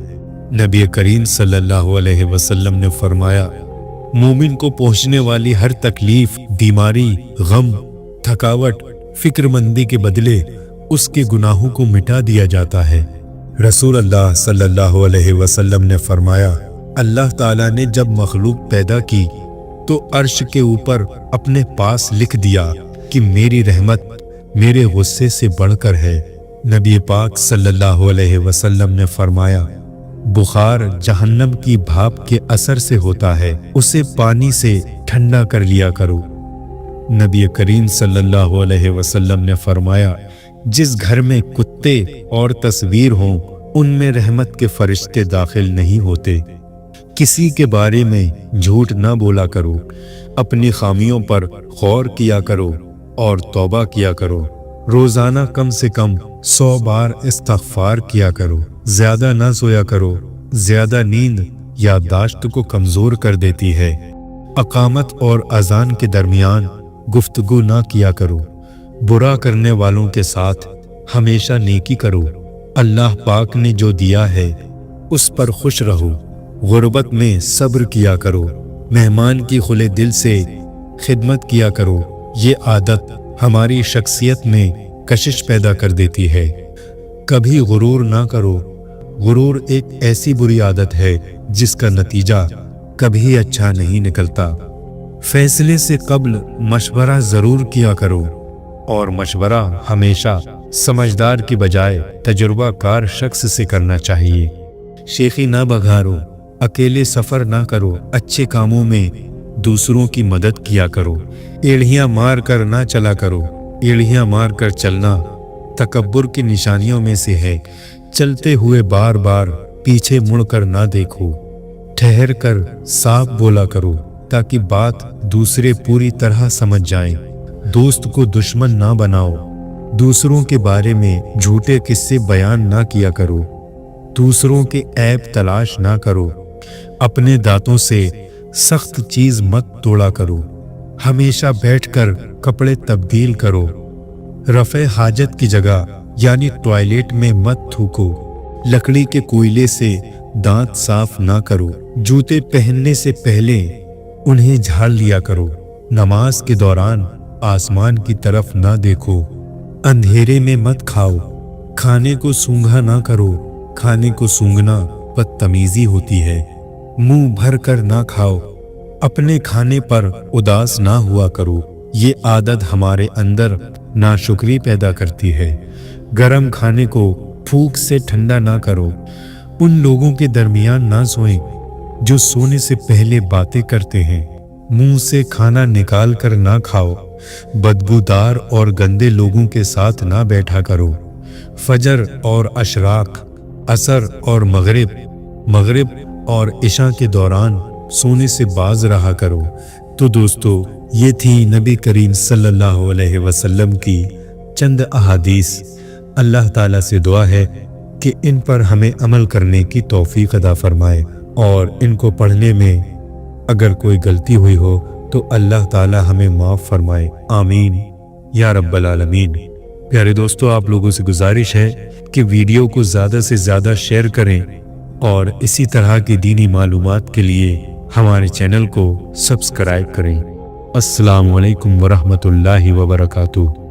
नबी करीम सल्लल्लाहु अलैहि वसल्लम ने फरमाया, मोमिन को पहुंचने वाली हर तकलीफ, बीमारी, गम, थकावट, फिक्रमंदी के बदले उसके गुनाहों को मिटा दिया जाता है। रसूल अल्लाह सल्लल्लाहु अलैहि वसल्लम ने फरमाया, अल्लाह ताला ने जब मखलूक पैदा की तो अर्श के ऊपर अपने पास लिख दिया कि मेरी रहमत मेरे गुस्से से बढ़कर है। नबी पाक सल्लल्लाहु अलैहि वसल्लम ने फरमाया, बुखार जहन्नम की भाप के असर से होता है, उसे पानी से ठंडा कर लिया करो। नबी करीम सल्लल्लाहु अलैहि वसल्लम ने फरमाया जिस घर में कुत्ते और तस्वीर हों उनमें रहमत के फरिश्ते दाखिल नहीं होते। किसी के बारे में झूठ ना बोला करो, अपनी खामियों पर गौर किया करो और तौबा किया करो। रोजाना कम से कम 100 बार इस्तग़फ़ार किया करो। ज्यादा ना सोया करो, ज्यादा नींद याददाश्त को कमजोर कर देती है। अकामत और अजान के दरमियान गुफ्तगू ना किया करो। बुरा करने वालों के साथ हमेशा नेकी करो। अल्लाह पाक ने जो दिया है उस पर खुश रहो। गुर्बत में सब्र किया करो। मेहमान की खुले दिल से खिदमत किया करो। ये आदत हमारी शख्सियत में कशिश पैदा कर देती है। कभी गुरूर ना करो। गुरूर एक ऐसी बुरी आदत है जिसका नतीजा कभी अच्छा नहीं निकलता। फैसले से कब्ल मशवरा जरूर किया करो और मशवरा हमेशा समझदार की बजाय तजुर्बाकार शख्स से करना चाहिए। शेखी ना बघारो, अकेले सफर ना करो। अच्छे कामों में दूसरों की मदद किया करो। एड़ियां मार कर ना चला करो। एड़ियां मार कर चलना तकब्बुर की निशानियों में से है। चलते हुए बार बार पीछे मुड़कर ना देखो। ठहर कर साफ बोला करो ताकि बात दूसरे पूरी तरह समझ जाएं। दोस्त को दुश्मन ना बनाओ। दूसरों के बारे में झूठे किस्से बयान ना किया करो। दूसरों के ऐब तलाश ना करो। अपने दांतों से सख्त चीज मत तोड़ा करो। हमेशा बैठकर कपड़े तब्दील करो। रफ़े हाजत की जगह यानी टॉयलेट में मत थूको। लकड़ी के कोयले से दांत साफ ना करो। जूते पहनने से पहले उन्हें झाड़ लिया करो। नमाज के दौरान आसमान की तरफ ना देखो। अंधेरे में मत खाओ। खाने को सूंघा ना करो। खाने को सूंघना बदतमीजी होती है। मुंह भर कर ना खाओ। अपने खाने पर उदास ना हुआ करो। ये आदत हमारे अंदर नाशुक्री पैदा करती है। गरम खाने को फूंक से ठंडा ना करो। उन लोगों के दरमियान ना सोएं जो सोने से पहले बातें करते हैं। मुंह से खाना निकाल कर ना खाओ। बदबूदार और गंदे लोगों के साथ ना बैठा करो। फजर और अशराक, असर और मगरिब और इशा के दौरान सोने से बाज रहा करो। तो दोस्तों, ये थी नबी करीम सल्लल्लाहु अलैहि वसल्लम की चंद अहादीस। अल्लाह ताला से दुआ है कि इन पर हमें अमल करने की तौफीक अता फरमाए और इनको पढ़ने में अगर कोई गलती हुई हो तो अल्लाह ताला हमें माफ़ फरमाए। आमीन या रब्बल आलमीन। प्यारे दोस्तों, आप लोगों से गुजारिश है कि वीडियो को ज़्यादा से ज़्यादा शेयर करें और इसी तरह की दीनी मालूमात के लिए हमारे चैनल को सब्सक्राइब करें। अस्सलामु अलैकुम वरहमतुल्लाहि वबरकातुहू।